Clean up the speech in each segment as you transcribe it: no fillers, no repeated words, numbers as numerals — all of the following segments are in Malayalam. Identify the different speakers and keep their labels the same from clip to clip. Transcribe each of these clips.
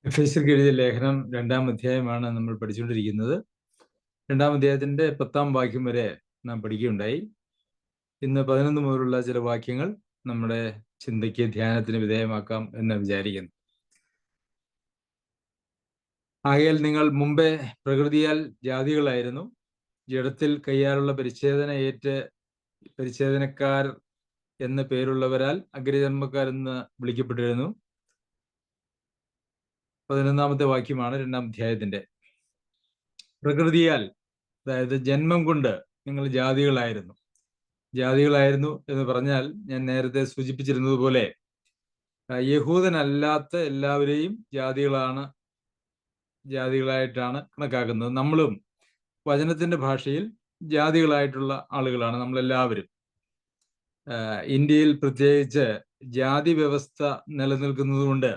Speaker 1: എഫേസ്യർക്ക് എഴുതിയ ലേഖനം 2-ാം അധ്യായമാണ് നമ്മൾ പഠിച്ചുകൊണ്ടിരിക്കുന്നത്. 2-ാം അധ്യായത്തിന്റെ 10-ാം വാക്യം വരെ നാം പഠിക്കുകയുണ്ടായി. ഇന്ന് 11 മുതലുള്ള ചില വാക്യങ്ങൾ നമ്മുടെ ചിന്തയ്ക്ക്, ധ്യാനത്തിന് വിധേയമാക്കാം എന്ന് വിചാരിക്കുന്നു. ആകയാൽ നിങ്ങൾ മുമ്പേ പ്രകൃതിയാൽ ജാതികളായിരുന്നു, ജഡത്തിൽ കയ്യാലുള്ള പരിച്ഛേദനക്കാർ എന്ന പേരുള്ളവരാൽ അഗ്രജന്മക്കാരെന്ന് വിളിക്കപ്പെട്ടിരുന്നു. 11-ാമത്തെ വാക്യമാണ് 2-ാം അധ്യായത്തിന്റെ. പ്രകൃതിയാൽ, അതായത് ജന്മം കൊണ്ട് നിങ്ങൾ ജാതികളായിരുന്നു എന്ന് പറഞ്ഞാൽ, ഞാൻ നേരത്തെ സൂചിപ്പിച്ചിരുന്നത് പോലെ യഹൂദനല്ലാത്ത എല്ലാവരെയും ജാതികളായിട്ടാണ് കണക്കാക്കുന്നത്. നമ്മളും വചനത്തിന്റെ ഭാഷയിൽ ജാതികളായിട്ടുള്ള ആളുകളാണ് നമ്മളെല്ലാവരും. ഇന്ത്യയിൽ പ്രത്യേകിച്ച് ജാതി വ്യവസ്ഥ നിലനിൽക്കുന്നതുകൊണ്ട്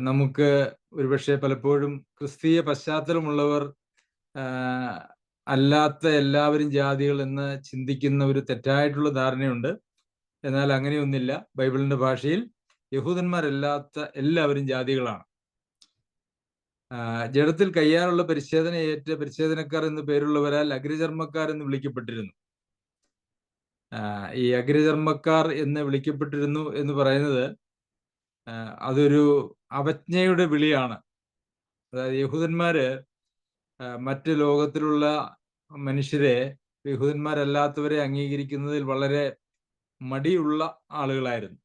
Speaker 1: നമുക്ക് ഒരുപക്ഷെ പലപ്പോഴും ക്രിസ്തീയ പശ്ചാത്തലമുള്ളവർ അല്ലാത്ത എല്ലാവരും ജാതികൾ എന്ന് ചിന്തിക്കുന്ന ഒരു തെറ്റായിട്ടുള്ള ധാരണയുണ്ട്. എന്നാൽ അങ്ങനെയൊന്നില്ല. ബൈബിളിന്റെ ഭാഷയിൽ യഹൂദന്മാരല്ലാത്ത എല്ലാവരും ജാതികളാണ്. ജഡത്തിൽ കയ്യാലുള്ള പരിച്ഛേദനക്കാർ എന്ന് പേരുള്ളവരാൽ അഗ്രചർമ്മക്കാർ എന്ന് വിളിക്കപ്പെട്ടിരുന്നു. ഈ അഗ്രചർമ്മക്കാർ എന്ന് വിളിക്കപ്പെട്ടിരുന്നു എന്ന് പറയുന്നത് അതൊരു അവജ്ഞയുടെ വിളിയാണ്. അതായത് യഹൂദന്മാര് മറ്റ് ലോകത്തിലുള്ള മനുഷ്യരെ, യഹൂദന്മാരല്ലാത്തവരെ അംഗീകരിക്കുന്നതിൽ വളരെ മടിയുള്ള ആളുകളായിരുന്നു.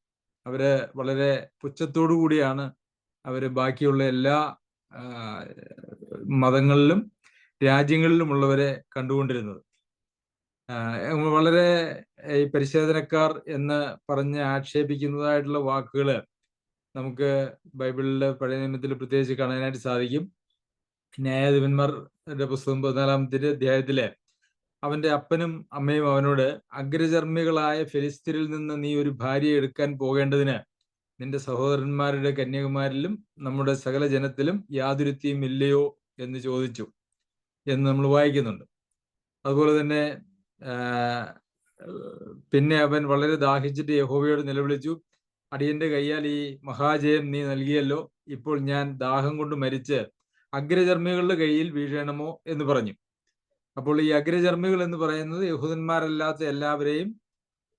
Speaker 1: അവര് വളരെ പുച്ഛത്തോടു കൂടിയാണ് അവര് ബാക്കിയുള്ള എല്ലാ മതങ്ങളിലും രാജ്യങ്ങളിലുമുള്ളവരെ കണ്ടുകൊണ്ടിരുന്നത്. വളരെ ഈ പരിച്ഛേദനക്കാർ എന്ന് പറഞ്ഞ് ആക്ഷേപിക്കുന്നതായിട്ടുള്ള വാക്കുകള് നമുക്ക് ബൈബിളിലെ പഴയ നിയമത്തിൽ പ്രത്യേകിച്ച് കാണാനായിട്ട് സാധിക്കും. ന്യായാധിപന്മാരുടെ പുസ്തകം 14-ാമത്തെ അധ്യായത്തില് അവന്റെ അപ്പനും അമ്മയും അവനോട്, അഗ്രചർമ്മികളായ ഫെലിസ്ത്യരിൽ നിന്ന് നീ ഒരു ഭാര്യയെ എടുക്കാൻ പോകേണ്ടതിന് നിന്റെ സഹോദരന്മാരുടെ കന്യകുമാരിലും നമ്മുടെ സകല ജനത്തിലും യാതൊരുത്തിയും ഇല്ലയോ എന്ന് ചോദിച്ചു എന്ന് നമ്മൾ വായിക്കുന്നുണ്ട്. അതുപോലെ തന്നെ പിന്നെ അവൻ വളരെ ദാഹിച്ചിട്ട് യഹോവയോട് നിലവിളിച്ചു, അടിയന്റെ കയ്യാൽ ഈ മഹാജയം നീ നൽകിയല്ലോ, ഇപ്പോൾ ഞാൻ ദാഹം കൊണ്ട് മരിച്ച് അഗ്രചർമ്മികളുടെ കയ്യിൽ വീഴണമോ എന്ന് പറഞ്ഞു. അപ്പോൾ ഈ അഗ്രചർമ്മികൾ എന്ന് പറയുന്നത് യഹൂദന്മാരല്ലാത്ത എല്ലാവരെയും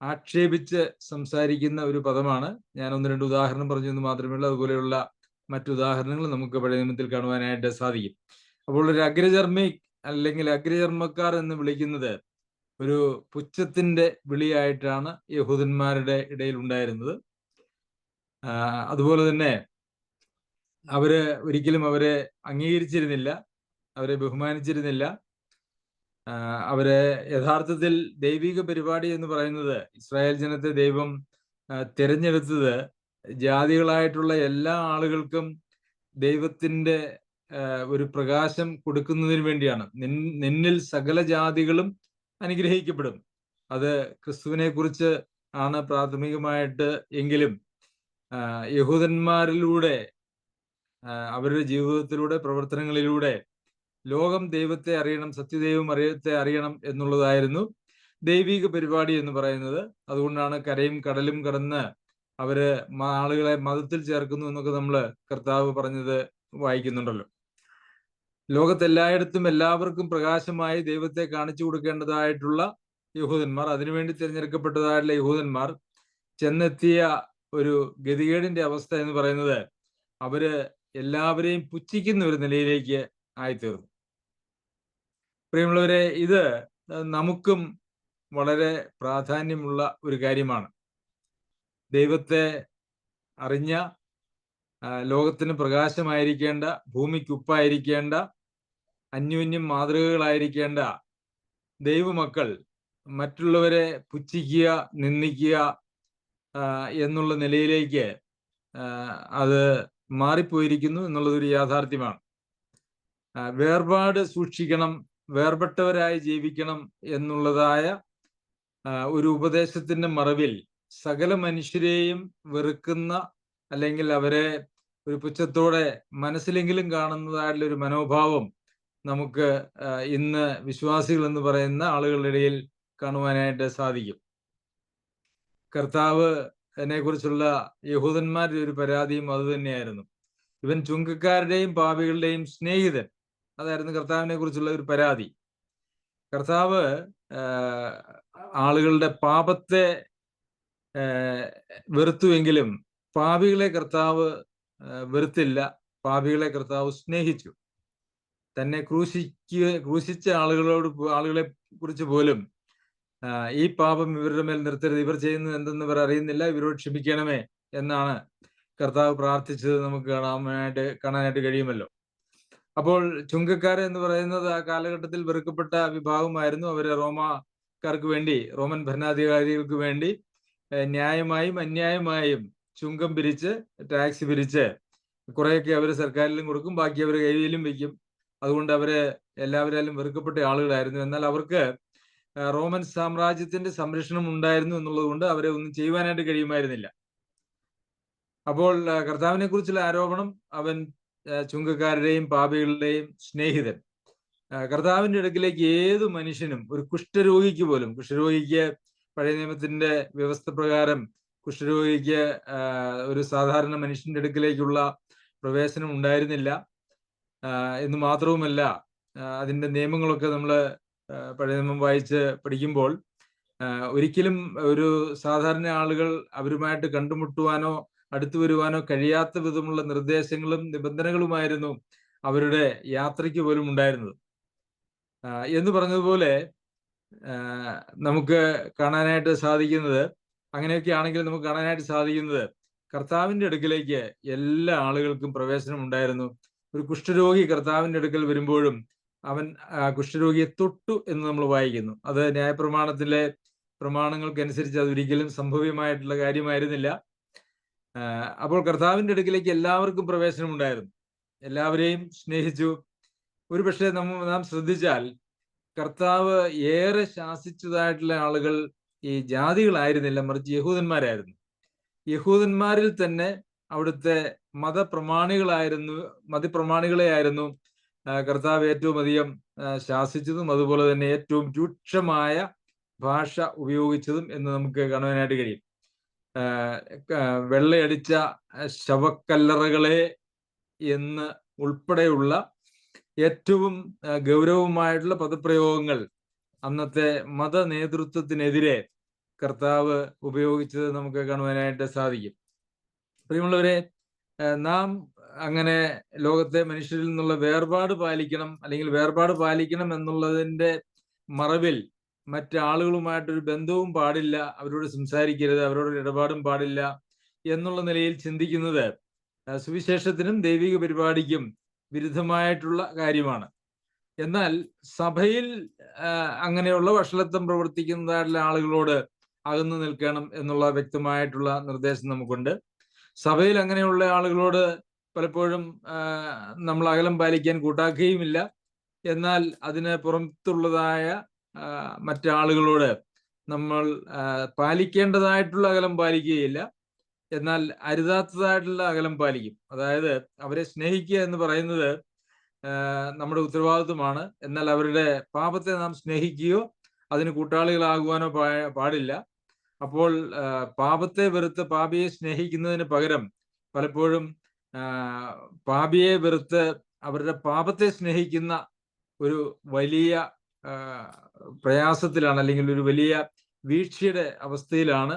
Speaker 1: ആക്ഷേപിച്ച് സംസാരിക്കുന്ന ഒരു പദമാണ്. ഞാൻ 1-2 ഉദാഹരണം പറഞ്ഞെന്ന് മാത്രമേ ഉള്ളൂ. അതുപോലെയുള്ള മറ്റുദാഹരണങ്ങൾ നമുക്ക് പഴയ നിയമത്തിൽ കാണുവാനായിട്ട് സാധിക്കും. അപ്പോൾ ഒരു അഗ്രചർമ്മി അല്ലെങ്കിൽ അഗ്രചർമ്മക്കാർ എന്ന് വിളിക്കുന്നത് ഒരു പുച്ഛത്തിന്റെ വിളിയായിട്ടാണ് യഹൂദന്മാരുടെ ഇടയിൽ ഉണ്ടായിരുന്നത്. അതുപോലെ തന്നെ ഒരിക്കലും അവരെ അംഗീകരിച്ചിരുന്നില്ല, അവരെ ബഹുമാനിച്ചിരുന്നില്ല. അവരെ യഥാർത്ഥത്തിൽ ദൈവിക പരിപാടി എന്ന് പറയുന്നത്, ഇസ്രായേൽ ജനത്തെ ദൈവം തിരഞ്ഞെടുത്തത് ജാതികളായിട്ടുള്ള എല്ലാ ആളുകൾക്കും ദൈവത്തിന്റെ ഒരു പ്രകാശം കൊടുക്കുന്നതിന് വേണ്ടിയാണ്. നിന്നിൽ സകല ജാതികളും അനുഗ്രഹിക്കപ്പെടും. അത് ക്രിസ്തുവിനെ കുറിച്ച് ആണ് പ്രാഥമികമായിട്ട്. എങ്കിലും യഹൂദന്മാരിലൂടെ, അവരുടെ ജീവിതത്തിലൂടെ, പ്രവർത്തനങ്ങളിലൂടെ ലോകം ദൈവത്തെ അറിയണം, സത്യദൈവം അറിയണം എന്നുള്ളതായിരുന്നു ദൈവിക പരിപാടി എന്ന് പറയുന്നത്. അതുകൊണ്ടാണ് കരയും കടലും കടന്ന് അവര് ആളുകളെ മതത്തിൽ ചേർക്കുന്നു എന്നൊക്കെ നമ്മൾ കർത്താവ് പറഞ്ഞത് വായിക്കുന്നുണ്ടല്ലോ. ലോകത്തെല്ലായിടത്തും എല്ലാവർക്കും പ്രകാശമായി ദൈവത്തെ കാണിച്ചു കൊടുക്കേണ്ടതായിട്ടുള്ള യഹൂദന്മാർ, അതിനുവേണ്ടി തിരഞ്ഞെടുക്കപ്പെട്ടതായിട്ടുള്ള യഹൂദന്മാർ ചെന്നെത്തിയ ഒരു ഗതികേടിന്റെ അവസ്ഥ എന്ന് പറയുന്നത് അവര് എല്ലാവരെയും പുച്ഛിക്കുന്ന ഒരു നിലയിലേക്ക് ആയിത്തീർന്നു. പ്രിയമുള്ളവരെ, ഇത് നമുക്കും വളരെ പ്രാധാന്യമുള്ള ഒരു കാര്യമാണ്. ദൈവത്തെ അറിഞ്ഞ, ലോകത്തിന് പ്രകാശമായിരിക്കേണ്ട, ഭൂമിക്കുപ്പായിരിക്കേണ്ട, അന്യോന്യം മാതൃകകളായിരിക്കേണ്ട ദൈവമക്കൾ മറ്റുള്ളവരെ പുച്ഛിക്കുക, നിന്ദിക്കുക എന്നുള്ള നിലയിലേക്ക് അത് മാറിപ്പോയിരിക്കുന്നു എന്നുള്ളതൊരു യാഥാർത്ഥ്യമാണ്. വേർപാട് സൂക്ഷിക്കണം, വേർപെട്ടവരായി ജീവിക്കണം എന്നുള്ളതായ ഒരു ഉപദേശത്തിന്റെ മറവിൽ സകല മനുഷ്യരെയും വെറുക്കുന്ന, അല്ലെങ്കിൽ അവരെ ഒരു പുച്ഛത്തോടെ മനസ്സിലെങ്കിലും കാണുന്നതായിട്ടുള്ള ഒരു മനോഭാവം നമുക്ക് ഇന്ന് വിശ്വാസികൾ എന്ന് പറയുന്ന ആളുകളുടെ ഇടയിൽ കാണുവാനായിട്ട് സാധിക്കും. കർത്താവ് കുറിച്ചുള്ള യഹൂദന്മാരുടെ ഒരു പരാതിയും അത് തന്നെയായിരുന്നു. ഇവൻ ചുങ്കക്കാരുടെയും പാപികളുടെയും സ്നേഹിതൻ. അതായിരുന്നു കർത്താവിനെ കുറിച്ചുള്ള ഒരു പരാതി. കർത്താവ് ആളുകളുടെ പാപത്തെ വെറുത്തുവെങ്കിലും പാപികളെ കർത്താവ് വെറുത്തില്ല. പാപികളെ കർത്താവ് സ്നേഹിച്ചു. തന്നെ ക്രൂശിച്ച ആളുകളെ കുറിച്ച് പോലും ഈ പാപം ഇവരുടെ മേൽ നിർത്തരുത്, ഇവർ ചെയ്യുന്നത് എന്തെന്ന് ഇവർ അറിയുന്നില്ല, ഇവരോട് ക്ഷമിക്കണമേ എന്നാണ് കർത്താവ് പ്രാർത്ഥിച്ചത് നമുക്ക് കാണാനായിട്ട് കഴിയുമല്ലോ. അപ്പോൾ ചുങ്കക്കാര് എന്ന് പറയുന്നത് ആ കാലഘട്ടത്തിൽ വെറുക്കപ്പെട്ട വിഭാഗമായിരുന്നു. അവര് റോമാക്കാർക്ക് വേണ്ടി, റോമൻ ഭരണാധികാരികൾക്ക് വേണ്ടി ന്യായമായും അന്യായമായും ചുങ്കം പിരിച്ച്, ടാക്സ് പിരിച്ച് കുറെയൊക്കെ അവർ സർക്കാരിലും കൊടുക്കും, ബാക്കി അവർ കയ്യിലും വയ്ക്കും. അതുകൊണ്ട് അവര് എല്ലാവരാലും വെറുക്കപ്പെട്ട ആളുകളായിരുന്നു. എന്നാൽ അവർക്ക് റോമൻ സാമ്രാജ്യത്തിന്റെ സംരക്ഷണം ഉണ്ടായിരുന്നു എന്നുള്ളത് കൊണ്ട് അവരെ ഒന്നും ചെയ്യുവാനായിട്ട് കഴിയുമായിരുന്നില്ല. അപ്പോൾ കർത്താവിനെ കുറിച്ചുള്ള ആരോപണം, അവൻ ചുങ്കക്കാരുടെയും പാപികളുടെയും സ്നേഹിതൻ. കർത്താവിന്റെ അടുക്കിലേക്ക് ഏത് മനുഷ്യനും, ഒരു കുഷ്ഠരോഗിക്ക് പോലും, കുഷ്ഠരോഗിക്ക് പഴയ നിയമത്തിന്റെ വ്യവസ്ഥ പ്രകാരം കുഷ്ഠരോഗിക്ക് ഒരു സാധാരണ മനുഷ്യന്റെ അടുക്കിലേക്കുള്ള പ്രവേശനം ഉണ്ടായിരുന്നില്ല എന്ന് മാത്രവുമല്ല, അതിന്റെ നിയമങ്ങളൊക്കെ നമ്മൾ പഴയ നിയമം വായിച്ച് പഠിക്കുമ്പോൾ ഒരിക്കലും ഒരു സാധാരണ ആളുകൾ അവരുമായിട്ട് കണ്ടുമുട്ടുവാനോ അടുത്തു വരുവാനോ കഴിയാത്ത വിധമുള്ള നിർദ്ദേശങ്ങളും നിബന്ധനകളുമായിരുന്നു അവരുടെ യാത്രയ്ക്ക് പോലും ഉണ്ടായിരുന്നത്. എന്ന് പറഞ്ഞതുപോലെ നമുക്ക് കാണാനായിട്ട് സാധിക്കുന്നത്, അങ്ങനെയൊക്കെ ആണെങ്കിൽ നമുക്ക് കാണാനായിട്ട് സാധിക്കുന്നത്, കർത്താവിന്റെ അടുക്കിലേക്ക് എല്ലാ ആളുകൾക്കും പ്രവേശനം ഉണ്ടായിരുന്നു. ഒരു കുഷ്ഠരോഗി കർത്താവിന്റെ അടുക്കൽ വരുമ്പോഴും അവൻ കുഷ്ഠരോഗിയെ തൊട്ടു എന്ന് നമ്മൾ വായിക്കുന്നു. അത് ന്യായപ്രമാണത്തിലെ പ്രമാണങ്ങൾക്കനുസരിച്ച് അതൊരിക്കലും സംഭവ്യമായിട്ടുള്ള കാര്യമായിരുന്നില്ല. അപ്പോൾ കർത്താവിന്റെ അടുക്കിലേക്ക് എല്ലാവർക്കും പ്രവേശനം ഉണ്ടായിരുന്നു, എല്ലാവരെയും സ്നേഹിച്ചു. ഒരുപക്ഷെ നാം ശ്രദ്ധിച്ചാൽ കർത്താവ് ഏറെ ശാസിച്ചതായിട്ടുള്ള ആളുകൾ ഈ ജാതികളായിരുന്നില്ല, മറിച്ച് യഹൂദന്മാരായിരുന്നു. യഹൂദന്മാരിൽ തന്നെ അവിടുത്തെ മതപ്രമാണികളെയായിരുന്നു കർത്താവ് ഏറ്റവും അധികം ശാസിച്ചതും അതുപോലെ തന്നെ ഏറ്റവും രൂക്ഷമായ ഭാഷ ഉപയോഗിച്ചതും എന്ന് നമുക്ക് കാണുവാനായിട്ട് കഴിയും. വെള്ളയടിച്ച ശവക്കല്ലറകളെ എന്ന് ഉൾപ്പെടെയുള്ള ഏറ്റവും ഗൗരവമായിട്ടുള്ള പദപ്രയോഗങ്ങൾ അന്നത്തെ മത നേതൃത്വത്തിനെതിരെ കർത്താവ് ഉപയോഗിച്ചത് നമുക്ക് കാണുവാനായിട്ട് സാധിക്കും. പ്രിയമുള്ളവരെ, നാം അങ്ങനെ ലോകത്തെ മനുഷ്യരിൽ നിന്നുള്ള വേർപാട് പാലിക്കണം എന്നുള്ളതിന്റെ മറവിൽ മറ്റാളുകളുമായിട്ടൊരു ബന്ധവും പാടില്ല, അവരോട് സംസാരിക്കരുത്, അവരോടൊരു ഇടപാടും പാടില്ല എന്നുള്ള നിലയിൽ ചിന്തിക്കുന്നത് സുവിശേഷത്തിനും ദൈവിക പരിപാടിക്കും വിരുദ്ധമായിട്ടുള്ള കാര്യമാണ്. എന്നാൽ സഭയിൽ അങ്ങനെയുള്ള വഷളത്വം പ്രവർത്തിക്കുന്നതായിട്ടുള്ള ആളുകളോട് അകന്നു നിൽക്കണം എന്നുള്ള വ്യക്തമായിട്ടുള്ള നിർദ്ദേശം നമുക്കുണ്ട്. സഭയിൽ അങ്ങനെയുള്ള ആളുകളോട് പലപ്പോഴും നമ്മൾ അകലം പാലിക്കാൻ കൂട്ടാക്കുകയുമില്ല. എന്നാൽ അതിന് പുറത്തുള്ളതായ മറ്റാളുകളോട് നമ്മൾ പാലിക്കേണ്ടതായിട്ടുള്ള അകലം പാലിക്കുകയില്ല, എന്നാൽ അരുതാത്തതായിട്ടുള്ള അകലം പാലിക്കും. അതായത് അവരെ സ്നേഹിക്കുക എന്ന് പറയുന്നത് നമ്മുടെ ഉത്തരവാദിത്വമാണ്. എന്നാൽ അവരുടെ പാപത്തെ നാം സ്നേഹിക്കുകയോ അതിന് കൂട്ടാളികളാകുവാനോ പാടില്ല. അപ്പോൾ പാപത്തെ വെറുത്ത് പാപിയെ സ്നേഹിക്കുന്നതിന് പകരം പലപ്പോഴും പാപിയെ വെറുത്ത് അവരുടെ പാപത്തെ സ്നേഹിക്കുന്ന ഒരു വലിയ പ്രയാസത്തിലാണ്, അല്ലെങ്കിൽ ഒരു വലിയ വീഴ്ചയുടെ അവസ്ഥയിലാണ്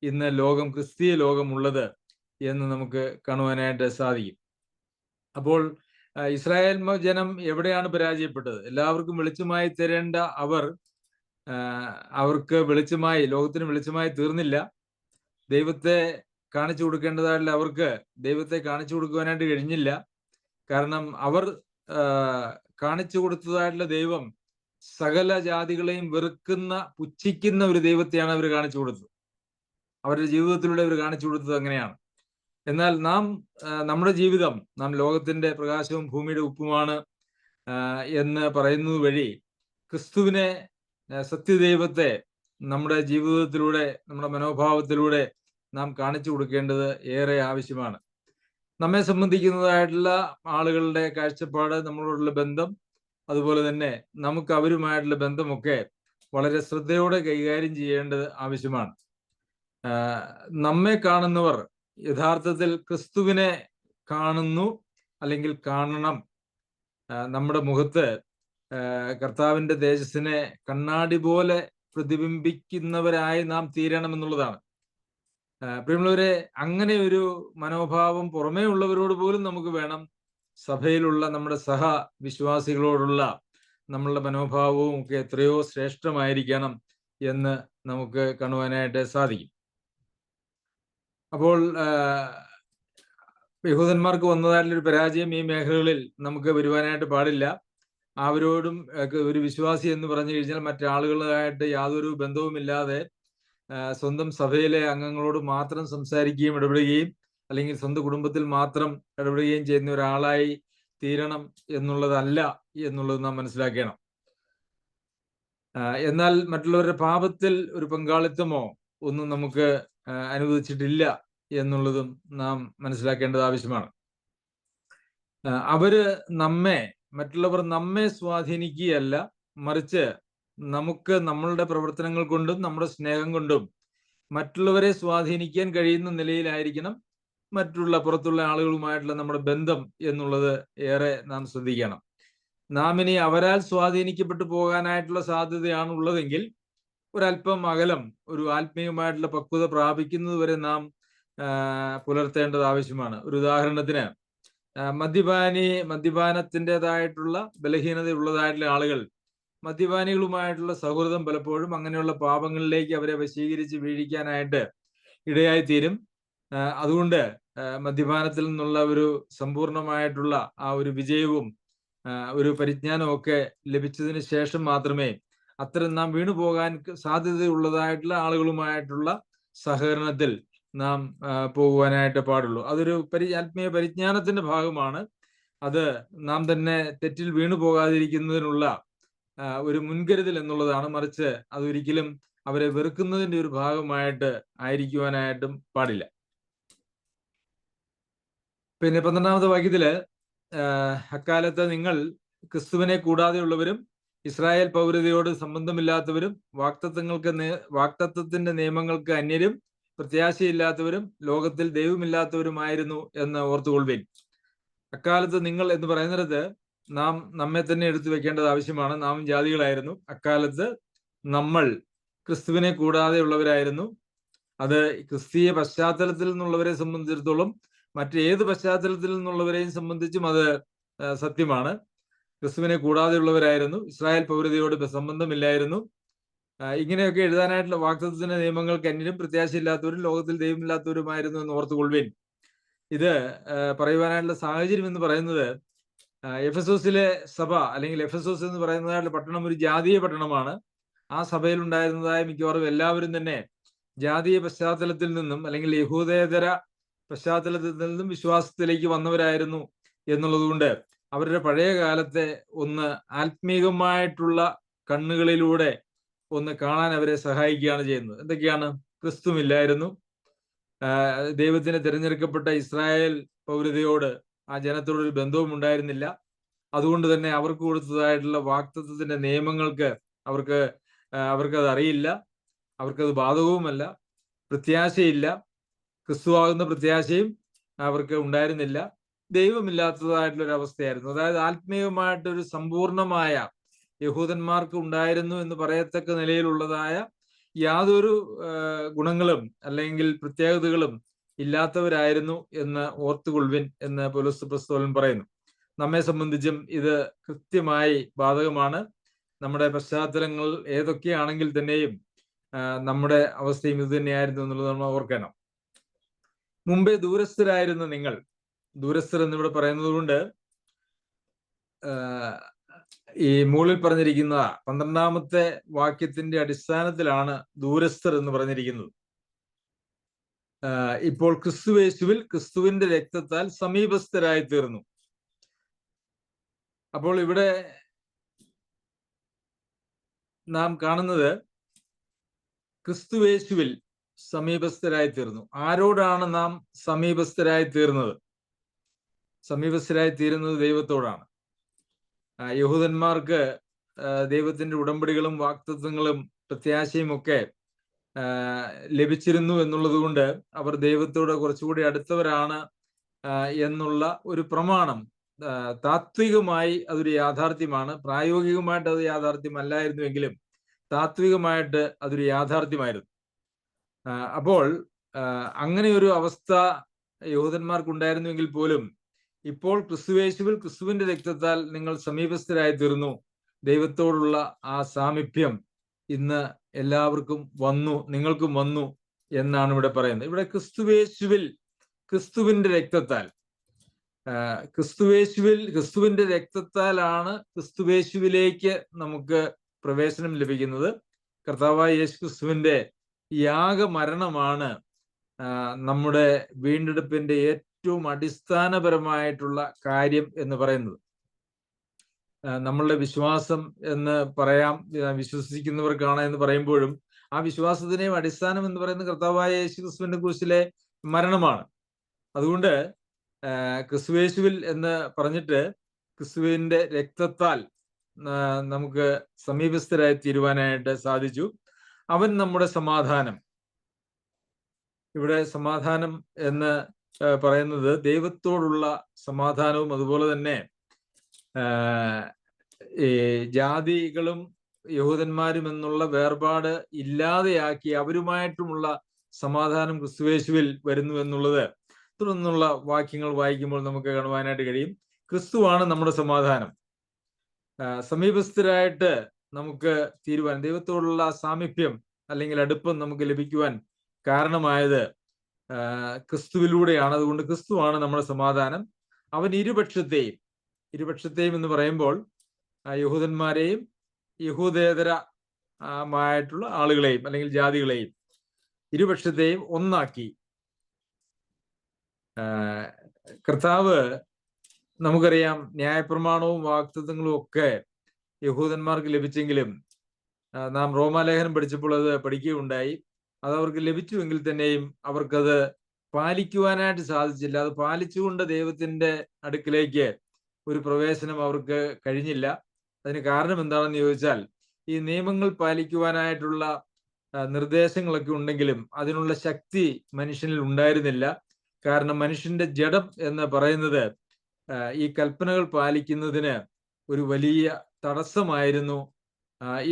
Speaker 1: ഇന്ന് ക്രിസ്തീയ ലോകമുള്ളത് എന്ന് നമുക്ക് കാണുവാനായിട്ട് സാധിക്കും. അപ്പോൾ ഇസ്രായേൽ ജനം എവിടെയാണ് പരാജയപ്പെട്ടത്? എല്ലാവർക്കും വെളിച്ചമായി തരേണ്ട അവർക്ക് ലോകത്തിന് വെളിച്ചമായി തീർന്നില്ല. ദൈവത്തെ കാണിച്ചു കൊടുക്കേണ്ടതായിട്ടുള്ള അവർക്ക് ദൈവത്തെ കാണിച്ചു കൊടുക്കുവാനായിട്ട് കഴിഞ്ഞില്ല. കാരണം അവർ കാണിച്ചു കൊടുത്തതായിട്ടുള്ള ദൈവം സകല ജാതികളെയും പുച്ഛിക്കുന്ന ഒരു ദൈവത്തെയാണ് അവർ കാണിച്ചു കൊടുത്തത്. അവരുടെ ജീവിതത്തിലൂടെ അവർ കാണിച്ചു കൊടുത്തത് അങ്ങനെയാണ്. എന്നാൽ നമ്മുടെ ജീവിതം, നാം ലോകത്തിന്റെ പ്രകാശവും ഭൂമിയുടെ ഉപ്പുമാണ് എന്ന് പറയുന്നത് വഴി ക്രിസ്തുവിനെ, സത്യദൈവത്തെ നമ്മുടെ ജീവിതത്തിലൂടെ, നമ്മുടെ മനോഭാവത്തിലൂടെ നാം കാണിച്ചു കൊടുക്കേണ്ടത് ഏറെ ആവശ്യമാണ്. നമ്മെ സംബന്ധിക്കുന്നതായിട്ടുള്ള ആളുകളുടെ കാഴ്ചപ്പാട്, നമ്മളോടുള്ള ബന്ധം, അതുപോലെ തന്നെ നമുക്ക് അവരുമായിട്ടുള്ള ബന്ധമൊക്കെ വളരെ ശ്രദ്ധയോടെ കൈകാര്യം ചെയ്യേണ്ടത് ആവശ്യമാണ്. നമ്മെ കാണുന്നവർ യഥാർത്ഥത്തിൽ ക്രിസ്തുവിനെ കാണുന്നു, അല്ലെങ്കിൽ കാണണം. നമ്മുടെ മുഖത്ത് കർത്താവിന്റെ തേജസ്സിനെ കണ്ണാടി പോലെ പ്രതിബിംബിക്കുന്നവരായി നാം തീരണം എന്നുള്ളതാണ്. പ്രിയമുള്ളവരെ, അങ്ങനെ ഒരു മനോഭാവം പുറമേ ഉള്ളവരോട് പോലും നമുക്ക് വേണം. സഭയിലുള്ള നമ്മുടെ സഹ വിശ്വാസികളോടുള്ള നമ്മളുടെ മനോഭാവവും ഒക്കെ എത്രയോ ശ്രേഷ്ഠമായിരിക്കണം എന്ന് നമുക്ക് കാണുവാനായിട്ട് സാധിക്കും. അപ്പോൾ യഹൂദന്മാർക്ക് വന്നതായിട്ടുള്ളൊരു പരാജയം ഈ മേഖലകളിൽ നമുക്ക് വരുവാനായിട്ട് പാടില്ല. അവരോടും ഒരു വിശ്വാസി എന്ന് പറഞ്ഞു കഴിഞ്ഞാൽ മറ്റാളുകളായിട്ട് യാതൊരു ബന്ധവുമില്ലാതെ സ്വന്തം സഭയിലെ അംഗങ്ങളോട് മാത്രം സംസാരിക്കുകയും ഇടപെടുകയും, അല്ലെങ്കിൽ സ്വന്തം കുടുംബത്തിൽ മാത്രം ഇടപെടുകയും ചെയ്യുന്ന ഒരാളായി തീരണം എന്നുള്ളതല്ല എന്നുള്ളത് നാം മനസ്സിലാക്കണം. എന്നാൽ മറ്റുള്ളവരുടെ പാപത്തിൽ ഒരു പങ്കാളിത്തമോ ഒന്നും നമുക്ക് അനുവദിച്ചിട്ടില്ല എന്നുള്ളതും നാം മനസ്സിലാക്കേണ്ടത് ആവശ്യമാണ്. മറ്റുള്ളവർ നമ്മെ സ്വാധീനിക്കുകയല്ല, മറിച്ച് നമുക്ക് നമ്മളുടെ പ്രവർത്തനങ്ങൾ കൊണ്ടും നമ്മുടെ സ്നേഹം കൊണ്ടും മറ്റുള്ളവരെ സ്വാധീനിക്കാൻ കഴിയുന്ന നിലയിലായിരിക്കണം മറ്റുള്ള പുറത്തുള്ള ആളുകളുമായിട്ടുള്ള നമ്മുടെ ബന്ധം എന്നുള്ളത് ഏറെ നാം ശ്രദ്ധിക്കണം. നാം ഇനി അവരാൽ സ്വാധീനിക്കപ്പെട്ടു പോകാനായിട്ടുള്ള സാധ്യതയാണ് ഉള്ളതെങ്കിൽ ഒരല്പം അകലം, ഒരു ആത്മീയമായിട്ടുള്ള പക്വത പ്രാപിക്കുന്നത് വരെ നാം പുലർത്തേണ്ടത് ആവശ്യമാണ്. ഒരു ഉദാഹരണത്തിന്, മദ്യപാനത്തിൻ്റെതായിട്ടുള്ള ബലഹീനത ഉള്ളതായിട്ടുള്ള ആളുകൾ മദ്യപാനികളുമായിട്ടുള്ള സൗഹൃദം പലപ്പോഴും അങ്ങനെയുള്ള പാപങ്ങളിലേക്ക് അവരെ വശീകരിച്ച് വീഴിക്കാനായിട്ട് ഇടയായിത്തീരും. അതുകൊണ്ട് മദ്യപാനത്തിൽ നിന്നുള്ള ഒരു സമ്പൂർണമായിട്ടുള്ള ആ ഒരു വിജയവും ഒരു പരിജ്ഞാനവും ഒക്കെ ലഭിച്ചതിന് ശേഷം മാത്രമേ അത്തരം നാം വീണുപോകാൻ സാധ്യതയുള്ളതായിട്ടുള്ള ആളുകളുമായിട്ടുള്ള സഹകരണത്തിൽ നാം പോകുവാനായിട്ട് പാടുള്ളൂ. അതൊരു ആത്മീയ പരിജ്ഞാനത്തിന്റെ ഭാഗമാണ്. അത് നാം തന്നെ തെറ്റിൽ വീണു പോകാതിരിക്കുന്നതിനുള്ള ഒരു മുൻകരുതൽ എന്നുള്ളതാണ്. മറിച്ച് അതൊരിക്കലും അവരെ വെറുക്കുന്നതിന്റെ ഒരു ഭാഗമായിട്ട് ആയിരിക്കുവാനായിട്ടും പാടില്ല. പിന്നെ 12-ാമത്തെ വാക്യത്തില്, അക്കാലത്ത് നിങ്ങൾ ക്രിസ്തുവിനെ കൂടാതെയുള്ളവരും ഇസ്രായേൽ പൗരതയോട് സംബന്ധമില്ലാത്തവരും വാക്തത്വത്തിന്റെ നിയമങ്ങൾക്ക് അന്യരും പ്രത്യാശയില്ലാത്തവരും ലോകത്തിൽ ദൈവമില്ലാത്തവരുമായിരുന്നു എന്ന് ഓർത്തുകൊള്ളുവിൻ. അക്കാലത്ത് നിങ്ങൾ എന്ന് പറയുന്നിടത്ത് നാം നമ്മെ തന്നെ എടുത്തു വെക്കേണ്ടത് ആവശ്യമാണ്. നാം ജാതികളായിരുന്നു. അക്കാലത്ത് നമ്മൾ ക്രിസ്തുവിനെ കൂടാതെയുള്ളവരായിരുന്നു. അത് ക്രിസ്തീയ പശ്ചാത്തലത്തിൽ നിന്നുള്ളവരെ സംബന്ധിച്ചിടത്തോളം മറ്റേത് പശ്ചാത്തലത്തിൽ നിന്നുള്ളവരെയും സംബന്ധിച്ചും അത് സത്യമാണ്. ക്രിസ്തുവിനെ കൂടാതെയുള്ളവരായിരുന്നു, ഇസ്രായേൽ പൗരതയോട് സംബന്ധമില്ലായിരുന്നു. ഇങ്ങനെയൊക്കെ എഴുതാനായിട്ടുള്ള വാക്തത്വത്തിന്റെ നിയമങ്ങൾക്ക് അന്യരും പ്രത്യാശയില്ലാത്തവരും ലോകത്തിൽ ദൈവമില്ലാത്തവരുമായിരുന്നു എന്ന് ഓർത്തുകൊള്ളുവിൻ. ഇത് പറയുവാനായിട്ടുള്ള സാഹചര്യം എന്ന് പറയുന്നത്, എഫെസോസിലെ സഭ, അല്ലെങ്കിൽ എഫെസോസ് എന്ന് പറയുന്നതായിട്ടുള്ള പട്ടണം ഒരു ജാതീയ പട്ടണമാണ്. ആ സഭയിൽ ഉണ്ടായിരുന്നതായ മിക്കവാറും എല്ലാവരും തന്നെ ജാതീയ പശ്ചാത്തലത്തിൽ നിന്നും അല്ലെങ്കിൽ യഹൂദേതര പശ്ചാത്തലത്തിൽ നിന്നും വിശ്വാസത്തിലേക്ക് വന്നവരായിരുന്നു എന്നുള്ളതുകൊണ്ട് അവരുടെ പഴയ കാലത്തെ ഒന്ന് ആത്മീകമായിട്ടുള്ള കണ്ണുകളിലൂടെ ഒന്ന് കാണാൻ അവരെ സഹായിക്കുകയാണ് ചെയ്യുന്നത്. എന്തൊക്കെയാണ്? ക്രിസ്തുവില്ലായിരുന്നു. ദൈവത്തിന് തിരഞ്ഞെടുക്കപ്പെട്ട ഇസ്രായേൽ പൗരതയോട്, ആ ജനത്തോടൊരു ബന്ധവും ഉണ്ടായിരുന്നില്ല. അതുകൊണ്ട് തന്നെ അവർക്ക് കൊടുത്തതായിട്ടുള്ള വാക്തത്വത്തിന്റെ നിയമങ്ങൾക്ക് അവർക്കത് അറിയില്ല, അവർക്കത് ബാധകവുമല്ല. പ്രത്യാശയില്ല, ക്രിസ്തുവാകുന്ന പ്രത്യാശയും അവർക്ക് ഉണ്ടായിരുന്നില്ല. ദൈവമില്ലാത്തതായിട്ടുള്ള ഒരു അവസ്ഥയായിരുന്നു. അതായത് ആത്മീയമായിട്ടൊരു സമ്പൂർണമായ യഹൂദന്മാർക്ക് ഉണ്ടായിരുന്നു എന്ന് പറയത്തക്ക നിലയിലുള്ളതായ യാതൊരു ഗുണങ്ങളും അല്ലെങ്കിൽ പ്രത്യേകതകളും ഇല്ലാത്തവരായിരുന്നു എന്ന് ഓർത്തുകൊള്ളുവിൻ എന്ന് പൗലോസ് അപ്പോസ്തലൻ പറയുന്നു. നമ്മെ സംബന്ധിച്ചും ഇത് കൃത്യമായി ബാധകമാണ്. നമ്മുടെ പശ്ചാത്തലങ്ങൾ ഏതൊക്കെയാണെങ്കിൽ തന്നെയും നമ്മുടെ അവസ്ഥയും ഇത് തന്നെയായിരുന്നു എന്നുള്ളത് നമ്മൾ ഓർക്കണം. മുമ്പേ ദൂരസ്ഥരായിരുന്ന നിങ്ങൾ, ദൂരസ്ഥർ എന്നിവിടെ പറയുന്നത് കൊണ്ട് ഈ മുകളിൽ പറഞ്ഞിരിക്കുന്ന 12-ാമത്തെ വാക്യത്തിന്റെ അടിസ്ഥാനത്തിലാണ് ദൂരസ്ഥർ എന്ന് പറഞ്ഞിരിക്കുന്നത്. ഇപ്പോൾ ക്രിസ്തുയേശുവിൽ ക്രിസ്തുവിന്റെ രക്തത്താൽ സമീപസ്ഥരായി തീർന്നു. അപ്പോൾ ഇവിടെ നാം കാണുന്നത് ക്രിസ്തുയേശുവിൽ സമീപസ്ഥരായി തീർന്നു. ആരോടാണ് നാം സമീപസ്ഥരായി തീർന്നത്? സമീപസ്ഥരായി തീരുന്നത് ദൈവത്തോടാണ്. യഹൂദന്മാർക്ക് ദൈവത്തിന്റെ ഉടമ്പടികളും വാക്തത്വങ്ങളും പ്രത്യാശയും ഒക്കെ ലഭിച്ചിരുന്നു എന്നുള്ളത് കൊണ്ട് അവർ ദൈവത്തോട് കുറച്ചുകൂടി അടുത്തവരാണ് എന്നുള്ള ഒരു പ്രമാണം താത്വികമായി അതൊരു യാഥാർത്ഥ്യമാണ്. പ്രായോഗികമായിട്ട് അത് യാഥാർത്ഥ്യമല്ലായിരുന്നുവെങ്കിലും താത്വികമായിട്ട് അതൊരു യാഥാർത്ഥ്യമായിരുന്നു. അപ്പോൾ അങ്ങനെ ഒരു അവസ്ഥ യഹൂദന്മാർക്കുണ്ടായിരുന്നുവെങ്കിൽ പോലും ഇപ്പോൾ ക്രിസ്തുവേശുവിൽ ക്രിസ്തുവിന്റെ രക്തത്താൽ നിങ്ങൾ സമീപസ്ഥരായി തീർന്നു. ദൈവത്തോടുള്ള ആ സാമീപ്യം ഇന്ന് എല്ലാവർക്കും വന്നു, നിങ്ങൾക്കും വന്നു എന്നാണ് ഇവിടെ പറയുന്നത്. ഇവിടെ ക്രിസ്തുവേശുവിൽ ക്രിസ്തുവിന്റെ രക്തത്താൽ, ക്രിസ്തുവിന്റെ രക്തത്താലാണ് ക്രിസ്തുവേശുവിലേക്ക് നമുക്ക് പ്രവേശനം ലഭിക്കുന്നത്. കർത്താവായ യേശു ക്രിസ്തുവിന്റെ യാഗമരണമാണ് നമ്മുടെ വീണ്ടെടുപ്പിന്റെ ഏറ്റവും അടിസ്ഥാനപരമായിട്ടുള്ള കാര്യം എന്ന് പറയുന്നത്. നമ്മളുടെ വിശ്വാസം എന്ന് പറയാം, വിശ്വസിക്കുന്നവർക്കാണ് എന്ന് പറയുമ്പോഴും ആ വിശ്വാസത്തിനെയും അടിസ്ഥാനം എന്ന് പറയുന്നത് കർത്താവായ യേശു ക്രിസ്തുവിന്റെ ക്രൂശിലെ മരണമാണ്. അതുകൊണ്ട് ക്രിസ്തുവേശുവിൽ എന്ന് പറഞ്ഞിട്ട് ക്രിസ്തുവിന്റെ രക്തത്താൽ നമുക്ക് സമീപസ്ഥരായി തീരുവാനായിട്ട് സാധിച്ചു. അവൻ നമ്മുടെ സമാധാനം. ഇവിടെ സമാധാനം എന്ന് പറയുന്നത് ദൈവത്തോടുള്ള സമാധാനവും അതുപോലെ തന്നെ ഈ ജാതികളും യഹൂദന്മാരും എന്നുള്ള വേർപാട് ഇല്ലാതെയാക്കി അവരുമായിട്ടുമുള്ള സമാധാനം ക്രിസ്തുവേശുവിൽ വരുന്നു എന്നുള്ളത് തുടർന്നുള്ള വാക്യങ്ങൾ വായിക്കുമ്പോൾ നമുക്ക് കാണുവാനായിട്ട് കഴിയും. ക്രിസ്തുവാണ് നമ്മുടെ സമാധാനം. സമീപസ്ഥരായിട്ട് നമുക്ക് തീരുവാൻ, ദൈവത്തോടുള്ള സാമീപ്യം അല്ലെങ്കിൽ അടുപ്പം നമുക്ക് ലഭിക്കുവാൻ കാരണമായത് ക്രിസ്തുവിലൂടെയാണ്. അതുകൊണ്ട് ക്രിസ്തുവാണ് നമ്മുടെ സമാധാനം. അവൻ ഇരുപക്ഷത്തെയും എന്ന് പറയുമ്പോൾ യഹൂദന്മാരെയും യഹൂദേതരമായിട്ടുള്ള ആളുകളെയും അല്ലെങ്കിൽ ജാതികളെയും ഇരുപക്ഷത്തെയും ഒന്നാക്കി. കർത്താവ്, നമുക്കറിയാം, ന്യായപ്രമാണവും വാഗ്ദത്തങ്ങളും ഒക്കെ യഹൂദന്മാർക്ക് ലഭിച്ചെങ്കിലും നാം റോമാലേഖനം പഠിച്ചപ്പോൾ അത് പഠിക്കുകയുണ്ടായി. അത് അവർക്ക് ലഭിച്ചുവെങ്കിൽ തന്നെയും അവർക്കത് പാലിക്കുവാനായിട്ട് സാധിച്ചില്ല. അത് പാലിച്ചുകൊണ്ട് ദൈവത്തിന്റെ അടുക്കിലേക്ക് ഒരു പ്രവേശനം അവർക്ക് കഴിഞ്ഞില്ല. അതിന് കാരണം എന്താണെന്ന് ചോദിച്ചാൽ, ഈ നിയമങ്ങൾ പാലിക്കുവാനായിട്ടുള്ള നിർദ്ദേശങ്ങളൊക്കെ ഉണ്ടെങ്കിലും അതിനുള്ള ശക്തി മനുഷ്യനിൽ ഉണ്ടായിരുന്നില്ല. കാരണം മനുഷ്യന്റെ ജഡം എന്ന് പറയുന്നത് ഈ കൽപ്പനകൾ പാലിക്കുന്നതിന് ഒരു വലിയ തടസ്സമായിരുന്നു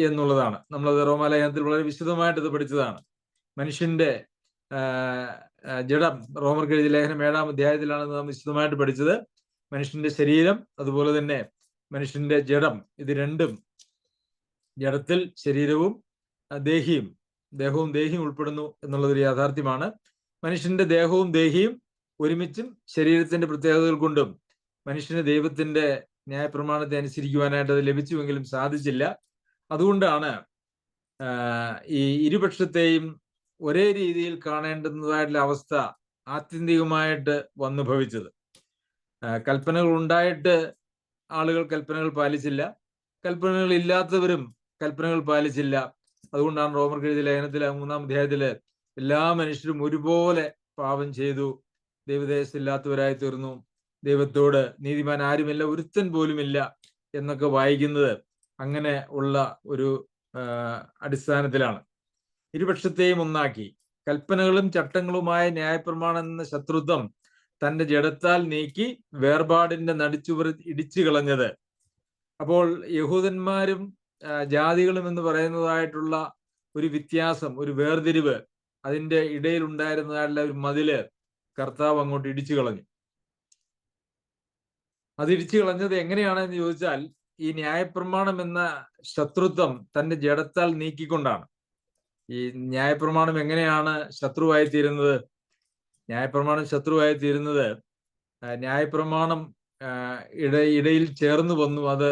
Speaker 1: എന്നുള്ളതാണ്. നമ്മളത് റോമാലേഖനത്തിൽ വളരെ വിശദമായിട്ട് ഇത് പഠിച്ചതാണ്. മനുഷ്യന്റെ ജഡം, റോമർക്ക് എഴുതിയ ലേഖനം 7-ാം അധ്യായത്തിലാണ് നാം വിശദമായിട്ട് പഠിച്ചത്. മനുഷ്യന്റെ ശരീരം അതുപോലെ തന്നെ മനുഷ്യന്റെ ജഡം, ഇത് രണ്ടും, ജഡത്തിൽ ശരീരവും ദേഹവും ദേഹിയും ഉൾപ്പെടുന്നു എന്നുള്ളതൊരു യാഥാർത്ഥ്യമാണ്. മനുഷ്യന്റെ ദേഹവും ദേഹിയും ഒരുമിച്ചും ശരീരത്തിന്റെ പ്രത്യേകതകൾ കൊണ്ടും മനുഷ്യന് ദൈവത്തിന്റെ ന്യായപ്രമാണത്തെ അനുസരിക്കുവാനായിട്ട് അത് ലഭിച്ചുവെങ്കിലും സാധിച്ചില്ല. അതുകൊണ്ടാണ് ഈ ഇരുപക്ഷത്തെയും ഒരേ രീതിയിൽ കാണേണ്ടുന്നതായിട്ടുള്ള അവസ്ഥ ആത്യന്തികമായിട്ട് വന്നു ഭവിച്ചത്. കൽപ്പനകൾ ഉണ്ടായിട്ട് ആളുകൾ കൽപ്പനകൾ പാലിച്ചില്ല, കൽപ്പനകൾ ഇല്ലാത്തവരും കൽപ്പനകൾ പാലിച്ചില്ല. അതുകൊണ്ടാണ് റോമർക്ക് എഴുതിയ ലേഖനത്തിലെ 3-ാം അധ്യായത്തില് എല്ലാ മനുഷ്യരും ഒരുപോലെ പാപം ചെയ്തു, ദൈവദേശമില്ലാത്തവരായി തീർന്നു, ദൈവത്തോട് നീതിമാൻ ആരുമില്ല, ഒരുത്തൻ പോലുമില്ല എന്നൊക്കെ വായിക്കുന്നത് അങ്ങനെ ഉള്ള ഒരു അടിസ്ഥാനത്തിലാണ്. ഇരുപക്ഷത്തെയും ഒന്നാക്കി. കൽപ്പനകളും ചട്ടങ്ങളുമായ ന്യായപ്രമാണം എന്ന ശത്രുത്വം തന്റെ ജഡത്താൽ നീക്കി വേർപാടിന്റെ നടിച്ചുവർ ഇടിച്ചു കളഞ്ഞത്. അപ്പോൾ യഹൂദന്മാരും ജാതികളും എന്ന് പറയുന്നതായിട്ടുള്ള ഒരു വ്യത്യാസം, ഒരു വേർതിരിവ്, അതിന്റെ ഇടയിൽ ഉണ്ടായിരുന്നതായിട്ടുള്ള ഒരു മതില് കർത്താവ് അങ്ങോട്ട് ഇടിച്ചു കളഞ്ഞു. അത് ഇടിച്ചു കളഞ്ഞത് എങ്ങനെയാണെന്ന് ചോദിച്ചാൽ, ഈ ന്യായപ്രമാണം എന്ന ശത്രുത്വം തന്റെ ജഡത്താൽ നീക്കിക്കൊണ്ടാണ്. ഈ ന്യായപ്രമാണം എങ്ങനെയാണ് ശത്രുവായി തീരുന്നത്? ന്യായപ്രമാണം ശത്രുവായി തീരുന്നത് ന്യായപ്രമാണം ഇടയിൽ ചേർന്ന് വന്നു, അത്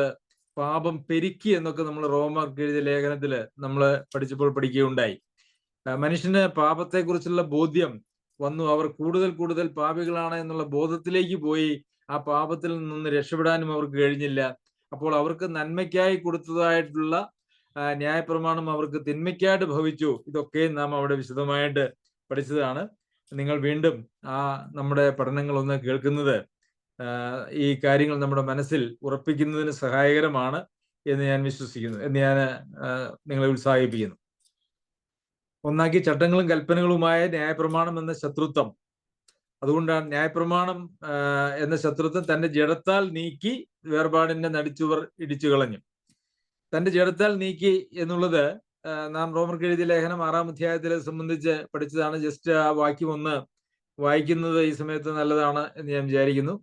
Speaker 1: പാപം പെരുക്കി എന്നൊക്കെ നമ്മൾ റോമർക്ക് എഴുതിയ ലേഖനത്തില് നമ്മൾ പഠിച്ചപ്പോൾ പഠിക്കുകയുണ്ടായി. മനുഷ്യന് പാപത്തെക്കുറിച്ചുള്ള ബോധ്യം വന്നു, അവർ കൂടുതൽ പാപികളാണ് എന്നുള്ള ബോധത്തിലേക്ക് പോയി. ആ പാപത്തിൽ നിന്ന് രക്ഷപ്പെടാനും അവർക്ക് കഴിഞ്ഞില്ല. അപ്പോൾ അവർക്ക് നന്മയ്ക്കായി കൊടുത്തതായിട്ടുള്ള ന്യായപ്രമാണം അവർക്ക് തിന്മയ്ക്കായിട്ട് ഭവിച്ചു. ഇതൊക്കെ നാം അവിടെ വിശദമായിട്ട് പഠിച്ചതാണ്. നിങ്ങൾ വീണ്ടും നമ്മുടെ പഠനങ്ങളൊന്ന് കേൾക്കുന്നത് ഈ കാര്യങ്ങൾ നമ്മുടെ മനസ്സിൽ ഉറപ്പിക്കുന്നതിന് സഹായകരമാണ് എന്ന് ഞാൻ വിശ്വസിക്കുന്നു, എന്ന് ഞാൻ നിങ്ങളെ ഉത്സാഹിപ്പിക്കുന്നു. ഒന്നാക്കി ചട്ടങ്ങളും കൽപ്പനകളുമായ ന്യായപ്രമാണം എന്ന ശത്രുത്വം. അതുകൊണ്ടാണ് ന്യായപ്രമാണം എന്ന ശത്രുത്വം തന്റെ ജഡത്താൽ നീക്കി വേർപാടിന്റെ നടിച്ചുവർ ഇടിച്ചു കളഞ്ഞു. തന്റെ ജഡത്താൽ നീക്കി എന്നുള്ളത് നാം റോമർക്ക് എഴുതിയ ലേഖനം 6-ാം അധ്യായത്തിലെ സംബന്ധിച്ച് പഠിച്ചതാണ്. ജസ്റ്റ് ആ വാക്യം ഒന്ന് വായിക്കുന്നത് ഈ സമയത്ത് നല്ലതാണ് എന്ന് ഞാൻ വിചാരിക്കുന്നു.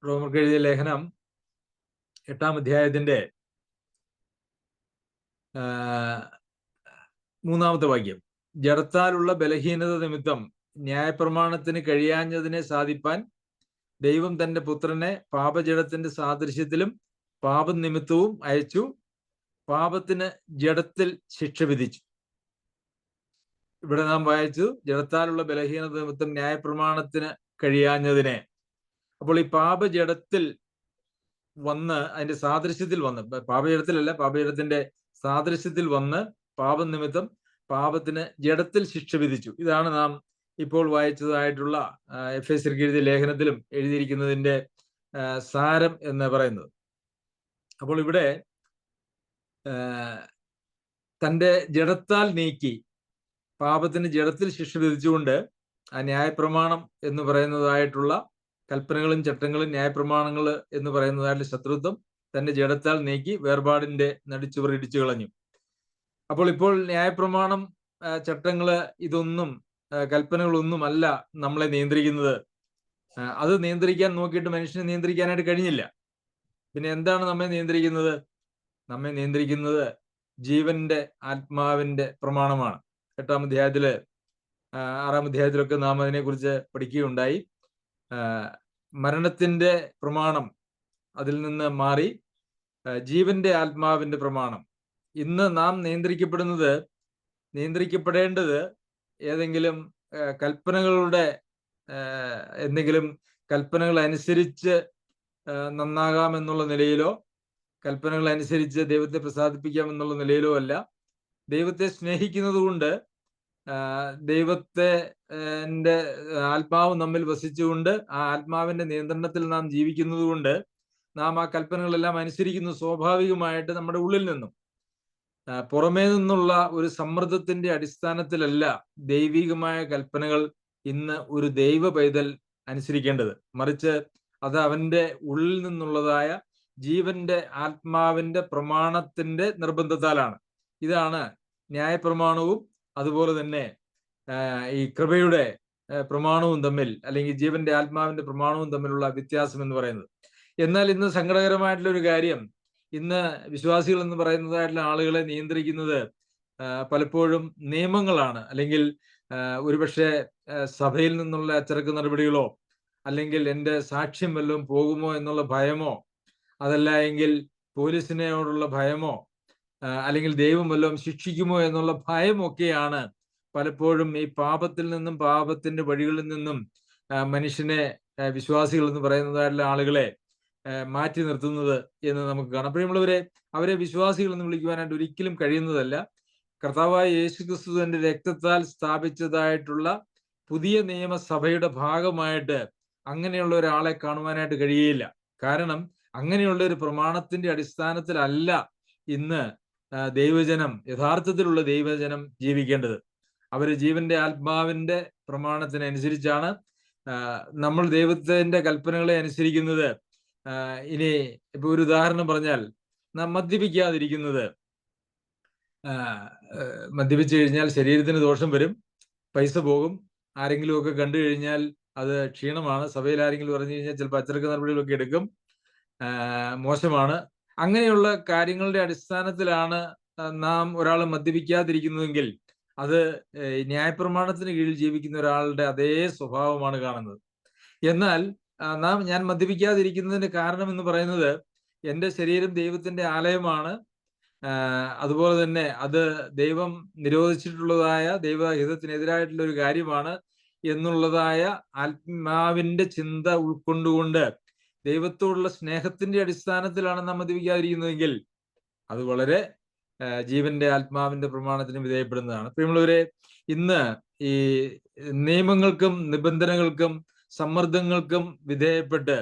Speaker 1: റോമർക്ക് എഴുതിയ ലേഖനം 8-ാം അധ്യായത്തിന്റെ 3-ാമത്തെ വാക്യം. ജഡത്താലുള്ള ബലഹീനത നിമിത്തം ന്യായപ്രമാണത്തിന് കഴിയാഞ്ഞതിനെ സാധിപ്പാൻ ദൈവം തന്റെ പുത്രനെ പാപജഡത്തിന്റെ സാദൃശ്യത്തിലും പാപനിമിത്തവും അയച്ചു. പാപത്തിന് ജഡത്തിൽ ശിക്ഷ വിധിച്ചു. ഇവിടെ നാം വായിച്ചു ജഡത്താലുള്ള ബലഹീനത നിമിത്തം ന്യായപ്രമാണത്തിന് കഴിയാഞ്ഞതിനെ. അപ്പോൾ ഈ പാപജഡത്തിൽ വന്ന് അതിന്റെ സാദൃശ്യത്തിൽ വന്ന്, പാപജഡത്തിലല്ല, പാപജഡത്തിന്റെ സാദൃശ്യത്തിൽ വന്ന് പാപനിമിത്തം പാപത്തിന് ജഡത്തിൽ ശിക്ഷ വിധിച്ചു. ഇതാണ് നാം ഇപ്പോൾ വായിച്ചതായിട്ടുള്ള എഫേസ്യർക്ക് എഴുതിയ ലേഖനത്തിലും എഴുതിയിരിക്കുന്നതിന്റെ സാരം എന്ന് പറയുന്നത്. അപ്പോൾ ഇവിടെ തന്റെ ജഡത്താൽ നീക്കി പാപത്തിന് ജഡത്തിൽ ശിക്ഷ വിധിച്ചുകൊണ്ട് ആ ന്യായപ്രമാണം എന്ന് പറയുന്നതായിട്ടുള്ള കൽപ്പനകളും ചട്ടങ്ങളും ന്യായപ്രമാണങ്ങൾ എന്ന് പറയുന്നതായിട്ടുള്ള ശത്രുത്വം തന്റെ ജഡത്താൽ നീക്കി വേർപാടിന്റെ നടിച്ചുവർ ഇടിച്ചു കളഞ്ഞു. അപ്പോൾ ഇപ്പോൾ ന്യായപ്രമാണം, ചട്ടങ്ങള്, ഇതൊന്നും കൽപ്പനകളൊന്നുമല്ല നമ്മളെ നിയന്ത്രിക്കുന്നത്. അത് നിയന്ത്രിക്കാൻ നോക്കിയിട്ട് മനുഷ്യനെ നിയന്ത്രിക്കാനായിട്ട് കഴിഞ്ഞില്ല. പിന്നെ എന്താണ് നമ്മെ നിയന്ത്രിക്കുന്നത്? നമ്മെ നിയന്ത്രിക്കുന്നത് ജീവന്റെ ആത്മാവിന്റെ പ്രമാണമാണ്. 8-ാം അധ്യായത്തില് 6-ാം അധ്യായത്തിലൊക്കെ നാം അതിനെക്കുറിച്ച് പഠിക്കുകയുണ്ടായി. മരണത്തിന്റെ പ്രമാണം അതിൽ നിന്ന് മാറി ജീവന്റെ ആത്മാവിന്റെ പ്രമാണം. ഇന്ന് നാം നിയന്ത്രിക്കപ്പെടേണ്ടത് ഏതെങ്കിലും കൽപ്പനകളുടെ എന്തെങ്കിലും കൽപ്പനകൾ അനുസരിച്ച് നന്നാകാമെന്നുള്ള നിലയിലോ കൽപ്പനകൾ അനുസരിച്ച് ദൈവത്തെ പ്രസാദിപ്പിക്കാമെന്നുള്ള നിലയിലോ അല്ല. ദൈവത്തെ സ്നേഹിക്കുന്നത് കൊണ്ട്, ദൈവത്തെ ആത്മാവ് നമ്മിൽ വസിച്ചുകൊണ്ട് ആ ആത്മാവിന്റെ നിയന്ത്രണത്തിൽ നാം ജീവിക്കുന്നത് കൊണ്ട് നാം ആ കൽപ്പനകളെല്ലാം അനുസരിക്കുന്നു. സ്വാഭാവികമായിട്ട് നമ്മുടെ ഉള്ളിൽ നിന്നും, പുറമേ നിന്നുള്ള ഒരു സമ്മർദ്ദത്തിന്റെ അടിസ്ഥാനത്തിലല്ല ദൈവികമായ കൽപ്പനകൾ ഇന്ന് ഒരു ദൈവ പൈതൽ അനുസരിക്കേണ്ടത്. മറിച്ച് അത് അവന്റെ ഉള്ളിൽ നിന്നുള്ളതായ ജീവന്റെ ആത്മാവിന്റെ പ്രമാണത്തിന്റെ നിർബന്ധത്താലാണ്. ഇതാണ് ന്യായപ്രമാണവും അതുപോലെ തന്നെ ഈ കൃപയുടെ പ്രമാണവും തമ്മിൽ, അല്ലെങ്കിൽ ജീവന്റെ ആത്മാവിന്റെ പ്രമാണവും തമ്മിലുള്ള വ്യത്യാസം എന്ന് പറയുന്നത്. എന്നാൽ ഇന്ന് സങ്കടകരമായിട്ടുള്ള ഒരു കാര്യം, ഇന്ന് വിശ്വാസികൾ എന്ന് പറയുന്നതായിട്ടുള്ള ആളുകളെ നിയന്ത്രിക്കുന്നത് പലപ്പോഴും നിയമങ്ങളാണ്. അല്ലെങ്കിൽ ഒരുപക്ഷെ സഭയിൽ നിന്നുള്ള അച്ചടക്ക നടപടികളോ, അല്ലെങ്കിൽ എൻ്റെ സാക്ഷ്യം വല്ലതും പോകുമോ എന്നുള്ള ഭയമോ, അതല്ല എങ്കിൽ പോലീസിനോടുള്ള ഭയമോ, അല്ലെങ്കിൽ ദൈവം വല്ലതും ശിക്ഷിക്കുമോ എന്നുള്ള ഭയമൊക്കെയാണ് പലപ്പോഴും ഈ പാപത്തിൽ നിന്നും പാപത്തിന്റെ വഴികളിൽ നിന്നും മനുഷ്യനെ, വിശ്വാസികൾ എന്ന് പറയുന്നതായിട്ടുള്ള ആളുകളെ മാറ്റി നിർത്തുന്നത് എന്ന് നമുക്ക് കാണാം. പ്രിയമുള്ളവരെ, അവരെ വിശ്വാസികൾ എന്ന് വിളിക്കുവാനായിട്ട് ഒരിക്കലും കഴിയുന്നതല്ല. കർത്താവായ യേശുക്രിസ്തു തന്റെ രക്തത്താൽ സ്ഥാപിച്ചതായിട്ടുള്ള പുതിയ നിയമസഭയുടെ ഭാഗമായിട്ട് അങ്ങനെയുള്ള ഒരാളെ കാണുവാനായിട്ട് കഴിയുകയില്ല. കാരണം അങ്ങനെയുള്ള ഒരു പ്രമാണത്തിന്റെ അടിസ്ഥാനത്തിലല്ല ഇന്ന് ദൈവജനം, യഥാർത്ഥത്തിലുള്ള ദൈവജനം ജീവിക്കേണ്ടത്. അവര് ജീവന്റെ ആത്മാവിന്റെ പ്രമാണത്തിനനുസരിച്ചാണ്. നമ്മൾ ദൈവത്തിന്റെ കൽപ്പനകളെ അനുസരിക്കുന്നത്. ഇനി ഇപ്പൊ ഒരു ഉദാഹരണം പറഞ്ഞാൽ, നാം മദ്യപിക്കാതിരിക്കുന്നത്, മദ്യപിച്ചു കഴിഞ്ഞാൽ ശരീരത്തിന് ദോഷം വരും, പൈസ പോകും, ആരെങ്കിലും ഒക്കെ കണ്ടു കഴിഞ്ഞാൽ അത് ക്ഷീണമാണ്, സഭയിൽ ആരെങ്കിലും പറഞ്ഞു കഴിഞ്ഞാൽ ചിലപ്പോൾ അച്ചടക്ക നടപടികളൊക്കെ എടുക്കും, മോശമാണ്. അങ്ങനെയുള്ള കാര്യങ്ങളുടെ അടിസ്ഥാനത്തിലാണ് നാം ഒരാൾ മദ്യപിക്കാതിരിക്കുന്നതെങ്കിൽ അത് ന്യായപ്രമാണത്തിന് കീഴിൽ ജീവിക്കുന്ന ഒരാളുടെ അതേ സ്വഭാവമാണ് കാണുന്നത്. എന്നാൽ ഞാൻ മദ്യപിക്കാതിരിക്കുന്നതിന്റെ കാരണം എന്ന് പറയുന്നത്, എൻ്റെ ശരീരം ദൈവത്തിന്റെ ആലയമാണ്, അതുപോലെ തന്നെ അത് ദൈവം നിരോധിച്ചിട്ടുള്ളതായ ദൈവഹിതത്തിനെതിരായിട്ടുള്ള ഒരു കാര്യമാണ് എന്നുള്ളതായ ആത്മാവിന്റെ ചിന്ത ഉൾക്കൊണ്ടുകൊണ്ട് ദൈവത്തോടുള്ള സ്നേഹത്തിന്റെ അടിസ്ഥാനത്തിലാണ് നാം മദ്യപിക്കാതിരിക്കുന്നതെങ്കിൽ അത് വളരെ ജീവന്റെ ആത്മാവിന്റെ പ്രമാണത്തിന് വിധേയപ്പെടുന്നതാണ്. പ്രിയമുള്ളവരെ, ഇന്ന് ഈ നിയമങ്ങൾക്കും നിബന്ധനകൾക്കും സമ്മർദ്ദങ്ങൾക്കും വിധേയപ്പെട്ട്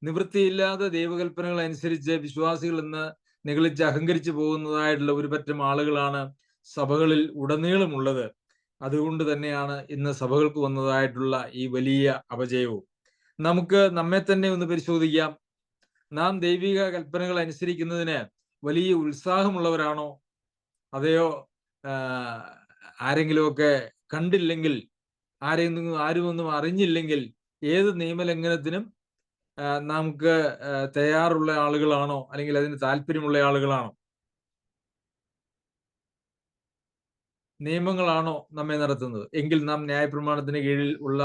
Speaker 1: നിവൃത്തിയില്ലാതെ ദൈവകൽപ്പനകൾ അനുസരിച്ച് വിശ്വാസികൾ ഇന്ന് നിഗളിച്ച് അഹങ്കരിച്ചു പോകുന്നതായിട്ടുള്ള ഒരു പറ്റം ആളുകളാണ് സഭകളിൽ ഉടനീളമുള്ളത്. അതുകൊണ്ട് തന്നെയാണ് ഇന്ന് സഭകൾക്ക് വന്നതായിട്ടുള്ള ഈ വലിയ അപജയവും. നമുക്ക് നമ്മെ തന്നെ ഒന്ന് പരിശോധിക്കാം. നാം ദൈവിക കൽപ്പനകൾ അനുസരിക്കുന്നതിന് വലിയ ഉത്സാഹമുള്ളവരാണോ? അതെയോ ആരെങ്കിലുമൊക്കെ കണ്ടില്ലെങ്കിൽ, ആരും ഒന്നും അറിഞ്ഞില്ലെങ്കിൽ ഏത് നിയമലംഘനത്തിനും നമുക്ക് തയ്യാറുള്ള ആളുകളാണോ, അല്ലെങ്കിൽ അതിന് താല്പര്യമുള്ള ആളുകളാണോ? നിയമങ്ങളാണോ നമ്മെ നടത്തുന്നത്? എങ്കിൽ നാം ന്യായപ്രമാണത്തിന് കീഴിൽ ഉള്ള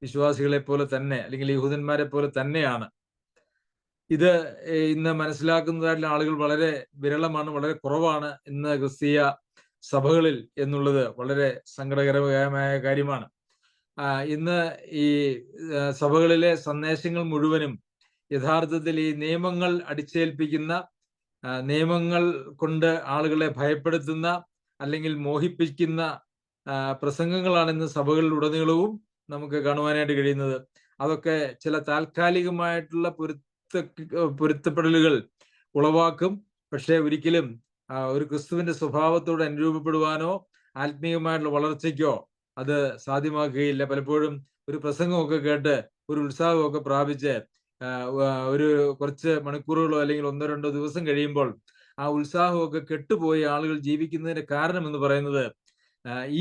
Speaker 1: വിശ്വാസികളെ പോലെ തന്നെ, അല്ലെങ്കിൽ യഹൂദന്മാരെ പോലെ തന്നെയാണ്. ഇത് ഇന്ന് മനസ്സിലാക്കുന്നതായിട്ടുള്ള ആളുകൾ വളരെ വിരളമാണ്, വളരെ കുറവാണ് ഇന്ന് ക്രിസ്തീയ സഭകളിൽ എന്നുള്ളത് വളരെ സങ്കടകരമായ കാര്യമാണ്. ഇന്ന് ഈ സഭകളിലെ സന്ദേശങ്ങൾ മുഴുവനും യഥാർത്ഥത്തിൽ ഈ നിയമങ്ങൾ അടിച്ചേൽപ്പിക്കുന്ന, നിയമങ്ങൾ കൊണ്ട് ആളുകളെ ഭയപ്പെടുത്തുന്ന അല്ലെങ്കിൽ മോഹിപ്പിക്കുന്ന പ്രസംഗങ്ങളാണ് ഇന്ന് സഭകളിലുടനീളവും നമുക്ക് കാണുവാനായിട്ട് കഴിയുന്നത്. അതൊക്കെ ചില താൽക്കാലികമായിട്ടുള്ള പൊരുത്തപ്പെടലുകൾ ഉളവാക്കും. പക്ഷെ ഒരിക്കലും ഒരു ക്രിസ്തുവിന്റെ സ്വഭാവത്തോട് അനുരൂപപ്പെടുവാനോ ആത്മീയമായിട്ടുള്ള വളർച്ചയ്ക്കോ അത് സാധ്യമാക്കുകയില്ല. പലപ്പോഴും ഒരു പ്രസംഗമൊക്കെ കേട്ട് ഒരു ഉത്സാഹമൊക്കെ പ്രാപിച്ച് ഒരു കുറച്ച് മണിക്കൂറുകളോ അല്ലെങ്കിൽ 1-2 ദിവസം കഴിയുമ്പോൾ ആ ഉത്സാഹമൊക്കെ കെട്ടുപോയി ആളുകൾ ജീവിക്കുന്നതിന്റെ കാരണം എന്ന് പറയുന്നത്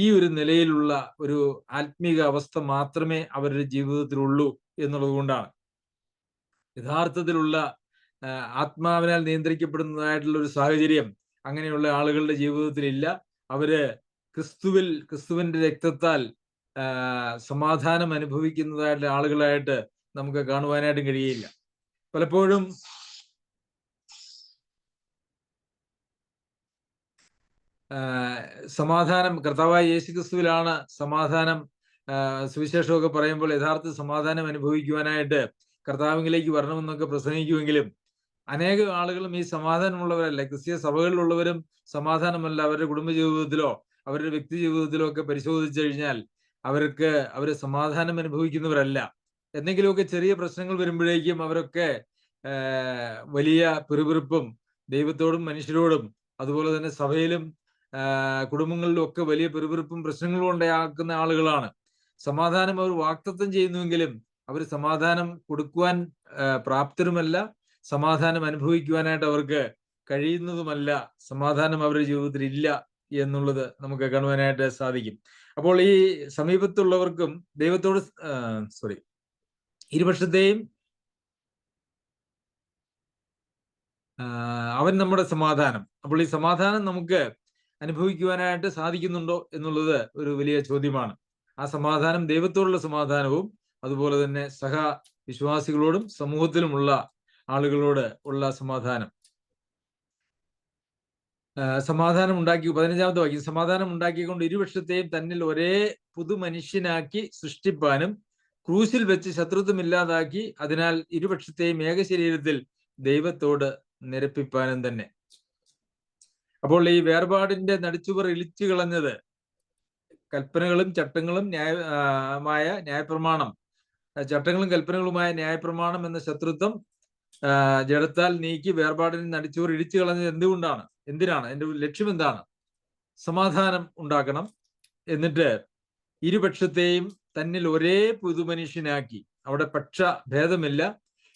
Speaker 1: ഈ ഒരു നിലയിലുള്ള ഒരു ആത്മീക അവസ്ഥ മാത്രമേ അവരുടെ ജീവിതത്തിലുള്ളൂ എന്നുള്ളത് കൊണ്ടാണ്. യഥാർത്ഥത്തിലുള്ള ആത്മാവിനാൽ നിയന്ത്രിക്കപ്പെടുന്നതായിട്ടുള്ള ഒരു സാഹചര്യം അങ്ങനെയുള്ള ആളുകളുടെ ജീവിതത്തിൽ ഇല്ല. അവര് ക്രിസ്തുവിന്റെ രക്തത്താൽ സമാധാനം അനുഭവിക്കുന്നതായിട്ടുള്ള ആളുകളായിട്ട് നമുക്ക് കാണുവാനായിട്ട് കഴിയില്ല. പലപ്പോഴും സമാധാനം കർത്താവായ യേശുക്രിസ്തുവിലാണ് സമാധാനം. സുവിശേഷമൊക്കെ പറയുമ്പോൾ യഥാർത്ഥ സമാധാനം അനുഭവിക്കുവാനായിട്ട് കർത്താവിലേക്ക് വരണമെന്നൊക്കെ പ്രസംഗിക്കുമെങ്കിലും അനേകം ആളുകളും ഈ സമാധാനമുള്ളവരല്ല. ക്രിസ്തീയ സഭകളിലുള്ളവരും സമാധാനമല്ല. അവരുടെ കുടുംബജീവിതത്തിലോ അവരുടെ വ്യക്തി ജീവിതത്തിലോ ഒക്കെ പരിശോധിച്ചു കഴിഞ്ഞാൽ അവര് സമാധാനം അനുഭവിക്കുന്നവരല്ല. എന്തെങ്കിലുമൊക്കെ ചെറിയ പ്രശ്നങ്ങൾ വരുമ്പോഴേക്കും അവരൊക്കെ വലിയ പിറുപിറുപ്പും ദൈവത്തോടും മനുഷ്യരോടും അതുപോലെ തന്നെ സഭയിലും കുടുംബങ്ങളിലും ഒക്കെ വലിയ പിറുപിറുപ്പും പ്രശ്നങ്ങളും ഉണ്ടാക്കുന്ന ആളുകളാണ്. സമാധാനം അവർ വാഗ്ദത്തം ചെയ്യുന്നുവെങ്കിലും അവർ സമാധാനം കൊടുക്കുവാൻ പ്രാപ്തരുമല്ല, സമാധാനം അനുഭവിക്കുവാനായിട്ട് അവർക്ക് കഴിയുന്നതുമല്ല. സമാധാനം അവരുടെ ജീവിതത്തിൽ ഇല്ല എന്നുള്ളത് നമുക്ക് കാണുവാനായിട്ട് സാധിക്കും. അപ്പോൾ ഈ സമീപത്തുള്ളവർക്കും ദൈവത്തോട് ഇരുപക്ഷത്തെയും അവൻ നമ്മുടെ സമാധാനം. അപ്പോൾ ഈ സമാധാനം നമുക്ക് അനുഭവിക്കുവാനായിട്ട് സാധിക്കുന്നുണ്ടോ എന്നുള്ളത് ഒരു വലിയ ചോദ്യമാണ്. ആ സമാധാനം ദൈവത്തോടുള്ള സമാധാനവും അതുപോലെ തന്നെ സഹ വിശ്വാസികളോടും സമൂഹത്തിലുമുള്ള ആളുകളോട് ഉള്ള സമാധാനം. സമാധാനം ഉണ്ടാക്കി 15-ാമത്തെ വാക്യം, സമാധാനം ഉണ്ടാക്കിക്കൊണ്ട് ഇരുപക്ഷത്തെയും തന്നിൽ ഒരേ പുതുമനുഷ്യനാക്കി സൃഷ്ടിപ്പാനും ക്രൂശിൽ വെച്ച് ശത്രുത്വം ഇല്ലാതാക്കി അതിനാൽ ഇരുപക്ഷത്തെയും ഏകശരീരത്തിൽ ദൈവത്തോട് നിരപ്പിപ്പാനും തന്നെ. അപ്പോൾ ഈ വേർപാടിന്റെ നടിച്ചുവർ ഇളിച്ചു കളഞ്ഞത് കൽപ്പനകളും ചട്ടങ്ങളും ന്യായപ്രമാണം, ചട്ടങ്ങളും കൽപ്പനകളുമായ ന്യായപ്രമാണം എന്ന ശത്രുത്വം ജഡത്താൽ നീക്കി വേർപാടിന് നടിച്ചുവർ ഇടിച്ചു കളഞ്ഞത് എന്തിനാണ്? എന്റെ ലക്ഷ്യം എന്താണ്? സമാധാനം ഉണ്ടാക്കണം. എന്നിട്ട് ഇരുപക്ഷത്തെയും തന്നിൽ ഒരേ പുതുമനുഷ്യനാക്കി. അവിടെ പക്ഷ ഭേദമില്ല.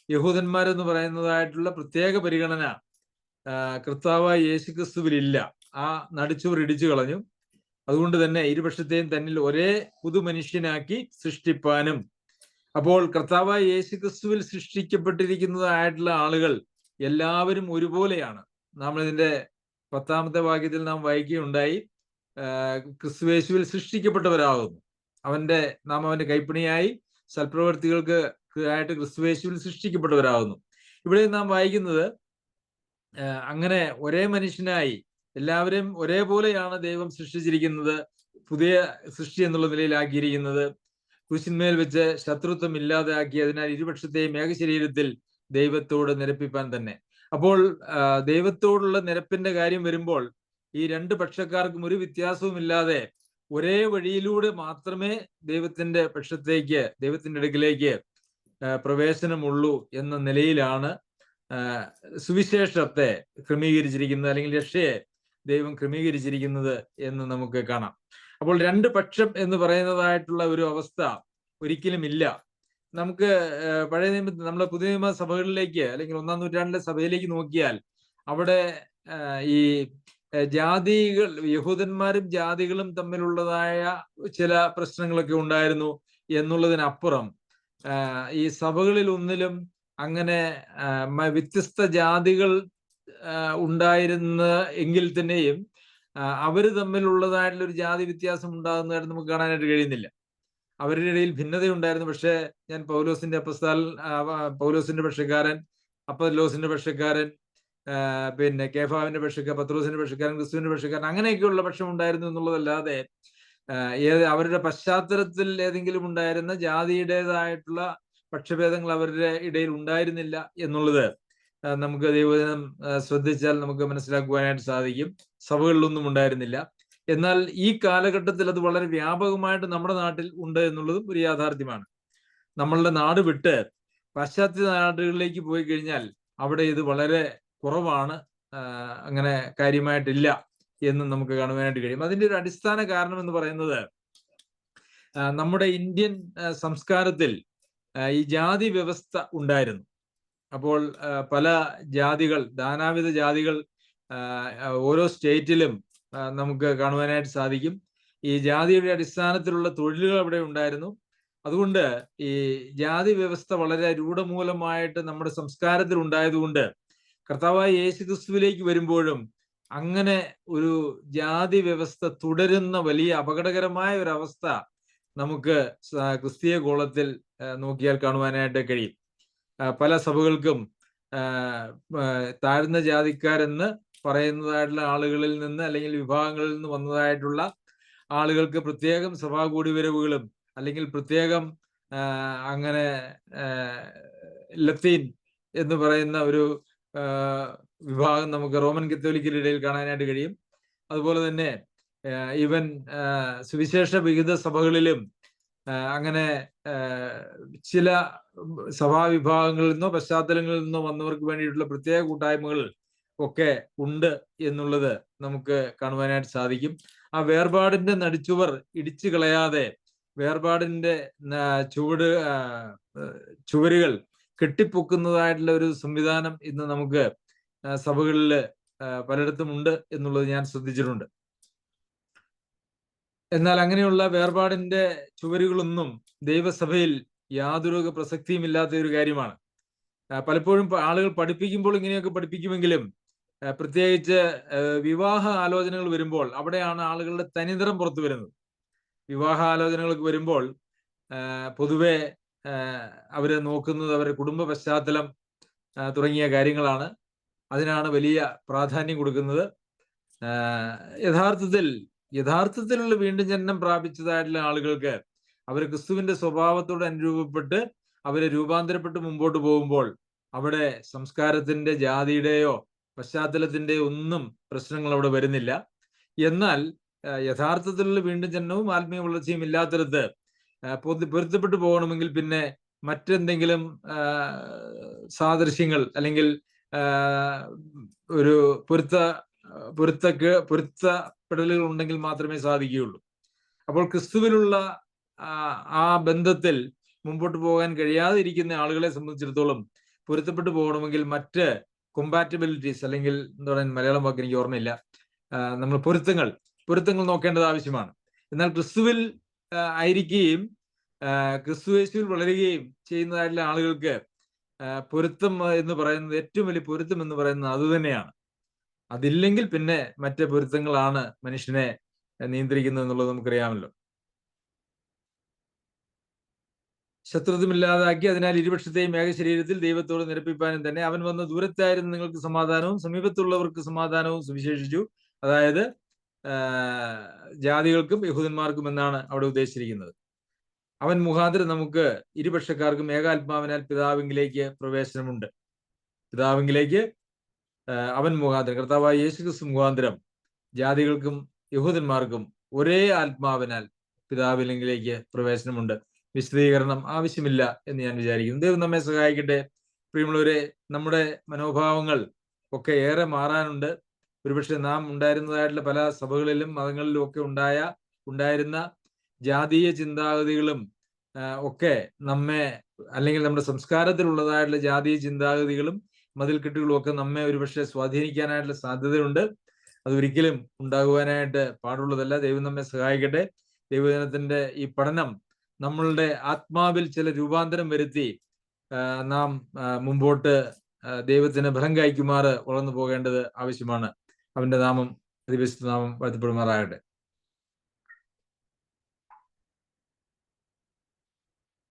Speaker 1: യഹൂദന്മാരെന്ന് പറയുന്നതായിട്ടുള്ള പ്രത്യേക പരിഗണന കർത്താവായ യേശുക്രിസ്തുവിലില്ല. ആ നടിച്ചുവർ ഇടിച്ചു കളഞ്ഞു. അതുകൊണ്ട് തന്നെ ഇരുപക്ഷത്തെയും തന്നിൽ ഒരേ പുതുമനുഷ്യനാക്കി സൃഷ്ടിപ്പാനും. അപ്പോൾ കർത്താവായ യേശുക്രിസ്തുവിൽ സൃഷ്ടിക്കപ്പെട്ടിരിക്കുന്നതായിട്ടുള്ള ആളുകൾ എല്ലാവരും ഒരുപോലെയാണ്. നാം ഇതിന്റെ 10-ാമത്തെ വാക്യത്തിൽ നാം വായിക്കുകയുണ്ടായി, ക്രിസ്തുയേശുവിൽ സൃഷ്ടിക്കപ്പെട്ടവരാകുന്നു. നാം അവന്റെ കൈപ്പണിയായി സൽപ്രവർത്തികൾക്ക് ആയിട്ട് ക്രിസ്തുയേശുവിൽ സൃഷ്ടിക്കപ്പെട്ടവരാകുന്നു. ഇവിടെ നാം വായിക്കുന്നത് അങ്ങനെ ഒരേ മനുഷ്യനായി എല്ലാവരും ഒരേപോലെയാണ് ദൈവം സൃഷ്ടിച്ചിരിക്കുന്നത്, പുതിയ സൃഷ്ടി എന്നുള്ള നിലയിലാക്കിയിരിക്കുന്നത്. ക്രൂശിന്മേൽ വെച്ച് ശത്രുത്വം ഇല്ലാതാക്കി അതിനാൽ ഇരുപക്ഷത്തെയും ഏകശരീരത്തിൽ ദൈവത്തോട് നിരപ്പിപ്പാൻ തന്നെ. അപ്പോൾ ദൈവത്തോടുള്ള നിരപ്പിന്റെ കാര്യം വരുമ്പോൾ ഈ രണ്ട് പക്ഷക്കാർക്കും ഒരു വ്യത്യാസവും ഇല്ലാതെ ഒരേ വഴിയിലൂടെ മാത്രമേ ദൈവത്തിന്റെ പക്ഷത്തേക്ക്, ദൈവത്തിന്റെ അടുക്കിലേക്ക് പ്രവേശനമുള്ളൂ എന്ന നിലയിലാണ് സുവിശേഷത്തെ ക്രമീകരിച്ചിരിക്കുന്നത്, അല്ലെങ്കിൽ രക്ഷയെ ദൈവം ക്രമീകരിച്ചിരിക്കുന്നത് എന്ന് നമുക്ക് കാണാം. അപ്പോൾ രണ്ട് പക്ഷം എന്ന് പറയുന്നതായിട്ടുള്ള ഒരു അവസ്ഥ ഒരിക്കലും ഇല്ല. നമുക്ക് പഴയ നിയമത്തിൽ, നമ്മുടെ പുതിയ നിയമ സഭകളിലേക്ക് അല്ലെങ്കിൽ 1-ാം നൂറ്റാണ്ടിലെ സഭയിലേക്ക് നോക്കിയാൽ അവിടെ ഈ ജാതികൾ, യഹൂദന്മാരും ജാതികളും തമ്മിലുള്ളതായ ചില പ്രശ്നങ്ങളൊക്കെ ഉണ്ടായിരുന്നു എന്നുള്ളതിനപ്പുറം ഈ സഭകളിൽ ഒന്നിലും അങ്ങനെ വ്യത്യസ്ത ജാതികൾ ഉണ്ടായിരുന്ന എങ്കിൽ തന്നെയും അവര് തമ്മിലുള്ളതായിട്ടുള്ള ഒരു ജാതി വ്യത്യാസം ഉണ്ടാകുന്നതായിട്ട് നമുക്ക് കാണാനായിട്ട് കഴിയുന്നില്ല. അവരുടെ ഇടയിൽ ഭിന്നതയുണ്ടായിരുന്നു. പക്ഷേ ഞാൻ പൗലോസിന്റെ പൗലോസിന്റെ പക്ഷക്കാരൻ, അപ്പൊല്ലോസിന്റെ പക്ഷക്കാരൻ, പിന്നെ കേഫാവിന്റെ പക്ഷക്കാരൻ, പത്രോസിന്റെ പക്ഷക്കാരൻ, ക്രിസ്തുവിന്റെ പക്ഷക്കാരൻ, അങ്ങനെയൊക്കെയുള്ള പക്ഷം ഉണ്ടായിരുന്നു എന്നുള്ളതല്ലാതെ അവരുടെ പശ്ചാത്തലത്തിൽ ഏതെങ്കിലും ഉണ്ടായിരുന്ന ജാതിയുടേതായിട്ടുള്ള പക്ഷഭേദങ്ങൾ അവരുടെ ഇടയിൽ ഉണ്ടായിരുന്നില്ല എന്നുള്ളത് നമുക്ക് ദൈവവചനം ശ്രദ്ധിച്ചാൽ നമുക്ക് മനസ്സിലാക്കുവാനായിട്ട് സാധിക്കും. സഭകളിലൊന്നും ഉണ്ടായിരുന്നില്ല. എന്നാൽ ഈ കാലഘട്ടത്തിൽ അത് വളരെ വ്യാപകമായിട്ട് നമ്മുടെ നാട്ടിൽ ഉണ്ട് എന്നുള്ളതും ഒരു യാഥാർത്ഥ്യമാണ്. നമ്മളുടെ നാട് വിട്ട് പാശ്ചാത്യ നാടുകളിലേക്ക് പോയി കഴിഞ്ഞാൽ അവിടെ ഇത് വളരെ കുറവാണ്, അങ്ങനെ കാര്യമായിട്ടില്ല എന്ന് നമുക്ക് കാണുവാനായിട്ട് കഴിയും. അതിന്റെ ഒരു അടിസ്ഥാന കാരണം എന്ന് പറയുന്നത് നമ്മുടെ ഇന്ത്യൻ സംസ്കാരത്തിൽ ഈ ജാതി വ്യവസ്ഥ ഉണ്ടായിരുന്നു. അപ്പോൾ പല ജാതികൾ, നാനാവിധ ജാതികൾ ഓരോ സ്റ്റേറ്റിലും നമുക്ക് കാണുവാനായിട്ട് സാധിക്കും. ഈ ജാതിയുടെ അടിസ്ഥാനത്തിലുള്ള തൊഴിലുകൾ അവിടെ ഉണ്ടായിരുന്നു. അതുകൊണ്ട് ഈ ജാതി വ്യവസ്ഥ വളരെ രൂഢമൂലമായിട്ട് നമ്മുടെ സംസ്കാരത്തിൽ ഉണ്ടായതുകൊണ്ട് കർത്താവായ യേശുക്രിസ്തുവിലേക്ക് വരുമ്പോഴും അങ്ങനെ ഒരു ജാതി വ്യവസ്ഥ തുടരുന്ന വലിയ അപകടകരമായ ഒരു അവസ്ഥ നമുക്ക് ക്രിസ്തീയ ഗോളത്തിൽ നോക്കിയാൽ കാണുവാനായിട്ട് കഴിയും. പല സഭകൾക്കും താഴ്ന്ന ജാതിക്കാരെന്ന് പറയുന്നതായിട്ടുള്ള ആളുകളിൽ നിന്ന് അല്ലെങ്കിൽ വിഭാഗങ്ങളിൽ നിന്ന് വന്നതായിട്ടുള്ള ആളുകൾക്ക് പ്രത്യേകം സഭാ കൂടിവരവുകളും അല്ലെങ്കിൽ പ്രത്യേകം അങ്ങനെ ലത്തീൻ എന്ന് പറയുന്ന ഒരു വിഭാഗം നമുക്ക് റോമൻ കത്തോലിക്കരുടെ ഇടയിൽ കാണാനായിട്ട് കഴിയും. അതുപോലെ തന്നെ ഈവൻ സുവിശേഷ വിഹിത സഭകളിലും അങ്ങനെ ചില സഭാവിഭാഗങ്ങളിൽ നിന്നോ പശ്ചാത്തലങ്ങളിൽ നിന്നോ വന്നവർക്ക് വേണ്ടിയിട്ടുള്ള പ്രത്യേക കൂട്ടായ്മകൾ ഒക്കെ ഉണ്ട് എന്നുള്ളത് നമുക്ക് കാണുവാനായിട്ട് സാധിക്കും. ആ വേർപാടിന്റെ നടിച്ചുവർ ഇടിച്ചു കളയാതെ വേർപാടിന്റെ ചുവരുകൾ കെട്ടിപ്പൊക്കുന്നതായിട്ടുള്ള ഒരു സംവിധാനം ഇന്ന് നമുക്ക് സഭകളിൽ പലയിടത്തും ഉണ്ട് എന്നുള്ളത് ഞാൻ ശ്രദ്ധിച്ചിട്ടുണ്ട്. എന്നാൽ അങ്ങനെയുള്ള വേർപാടിന്റെ ചുവരുകളൊന്നും ദൈവസഭയിൽ യാതൊരു പ്രസക്തിയും ഇല്ലാത്ത ഒരു കാര്യമാണ്. പലപ്പോഴും ആളുകൾ പഠിപ്പിക്കുമ്പോൾ ഇങ്ങനെയൊക്കെ പഠിപ്പിക്കുമെങ്കിലും പ്രത്യേകിച്ച് വിവാഹ ആലോചനകൾ വരുമ്പോൾ അവിടെയാണ് ആളുകളുടെ തനിനിറം പുറത്തു വരുന്നത്. വിവാഹ ആലോചനകൾക്ക് വരുമ്പോൾ പൊതുവെ അവര് നോക്കുന്നത് അവരുടെ കുടുംബ പശ്ചാത്തലം തുടങ്ങിയ കാര്യങ്ങളാണ്. അതിനാണ് വലിയ പ്രാധാന്യം കൊടുക്കുന്നത്. യഥാർത്ഥത്തിലുള്ള വീണ്ടും ജനനം പ്രാപിച്ചതായിട്ടുള്ള ആളുകൾക്ക് അവർ ക്രിസ്തുവിന്റെ സ്വഭാവത്തോട് അനുരൂപപ്പെട്ട് അവരെ രൂപാന്തരപ്പെട്ട് മുമ്പോട്ട് പോകുമ്പോൾ അവിടെ സംസ്കാരത്തിന്റെ, ജാതിയുടെയോ പശ്ചാത്തലത്തിന്റെ ഒന്നും പ്രശ്നങ്ങൾ അവിടെ വരുന്നില്ല. എന്നാൽ യഥാർത്ഥത്തിലുള്ള വീണ്ടും ജനനവും ആത്മീയ വളർച്ചയും ഇല്ലാത്തിടത്ത് പൊരുത്തപ്പെട്ടു പോകണമെങ്കിൽ പിന്നെ മറ്റെന്തെങ്കിലും സാദൃശ്യങ്ങൾ അല്ലെങ്കിൽ ഒരു പൊരുത്തപ്പെടലുകൾ ഉണ്ടെങ്കിൽ മാത്രമേ സാധിക്കുകയുള്ളൂ. അപ്പോൾ ക്രിസ്തുവിലുള്ള ആ ബന്ധത്തിൽ മുമ്പോട്ട് പോകാൻ കഴിയാതെ ഇരിക്കുന്ന ആളുകളെ സംബന്ധിച്ചിടത്തോളം പൊരുത്തപ്പെട്ടു പോകണമെങ്കിൽ മറ്റ് കൊമ്പാറ്റബിലിറ്റീസ്, അല്ലെങ്കിൽ എന്താ പറയുക, മലയാളം വാക്ക് എനിക്ക് ഓർമ്മയില്ല, നമ്മൾ പൊരുത്തങ്ങൾ നോക്കേണ്ടത് ആവശ്യമാണ്. എന്നാൽ ക്രിസ്തുവിൽ ആയിരിക്കുകയും ക്രിസ്തു യേശുവിൽ വളരുകയും ചെയ്യുന്നതായിട്ടുള്ള ആളുകൾക്ക് പൊരുത്തം എന്ന് പറയുന്നത്, ഏറ്റവും വലിയ പൊരുത്തം എന്ന് പറയുന്നത് അതുതന്നെയാണ്. അതില്ലെങ്കിൽ പിന്നെ മറ്റ് പൊരുത്തങ്ങളാണ് മനുഷ്യനെ നിയന്ത്രിക്കുന്നത് എന്നുള്ളത് നമുക്കറിയാമല്ലോ. ശത്രുതമില്ലാതാക്കി അതിനാൽ ഇരുപക്ഷത്തെയും ഏക ശരീരത്തിൽ ദൈവത്തോട് നിരപ്പിപ്പാനും തന്നെ അവൻ വന്ന് ദൂരത്തായിരുന്നു നിങ്ങൾക്ക് സമാധാനവും സമീപത്തുള്ളവർക്ക് സമാധാനവും സുവിശേഷിച്ചു. അതായത് ജാതികൾക്കും യഹൂദന്മാർക്കും എന്നാണ് അവിടെ ഉദ്ദേശിച്ചിരിക്കുന്നത്. അവൻ മുഖാന്തരം നമുക്ക് ഇരുപക്ഷക്കാർക്കും ഏകാത്മാവിനാൽ പിതാവിങ്കിലേക്ക് പ്രവേശനമുണ്ട്. പിതാവിങ്കിലേക്ക് അവൻ മുഖാന്തരം, കർത്താവായ യേശുക്രിസ്തു മുഖാന്തരം ജാതികൾക്കും യഹൂദന്മാർക്കും ഒരേ ആത്മാവിനാൽ പിതാവിലെങ്കിലേക്ക് പ്രവേശനമുണ്ട്. വിശദീകരണം ആവശ്യമില്ല എന്ന് ഞാൻ വിചാരിക്കുന്നു. ദൈവം നമ്മെ സഹായിക്കട്ടെ. പ്രിയമുള്ളവരെ, നമ്മുടെ മനോഭാവങ്ങൾ ഒക്കെ ഏറെ മാറാനുണ്ട്. ഒരുപക്ഷെ നാം ഉണ്ടായിരുന്നതായിട്ടുള്ള പല സഭകളിലും മതങ്ങളിലും ഒക്കെ ഉണ്ടായിരുന്ന ജാതീയ ചിന്താഗതികളും ഒക്കെ നമ്മെ, അല്ലെങ്കിൽ നമ്മുടെ സംസ്കാരത്തിലുള്ളതായിട്ടുള്ള ജാതീയ ചിന്താഗതികളും മതിൽക്കെട്ടുകളും ഒക്കെ നമ്മെ ഒരുപക്ഷെ സ്വാധീനിക്കാനായിട്ടുള്ള സാധ്യതയുണ്ട്. അതൊരിക്കലും ഉണ്ടാകുവാനായിട്ട് പാടുള്ളതല്ല. ദൈവം നമ്മെ സഹായിക്കട്ടെ. ദൈവജനത്തിന്റെ ഈ പഠനം നമ്മളുടെ ആത്മാവിൽ ചില രൂപാന്തരം വരുത്തി നാം മുമ്പോട്ട് ദൈവത്തിന് ഫലം കായ്ക്കുമാറ് വളർന്നു പോകേണ്ടത് ആവശ്യമാണ്. അവന്റെ നാമം, അതിവിശുദ്ധ നാമം വാഴ്ത്തപ്പെടുമാറാകട്ടെ.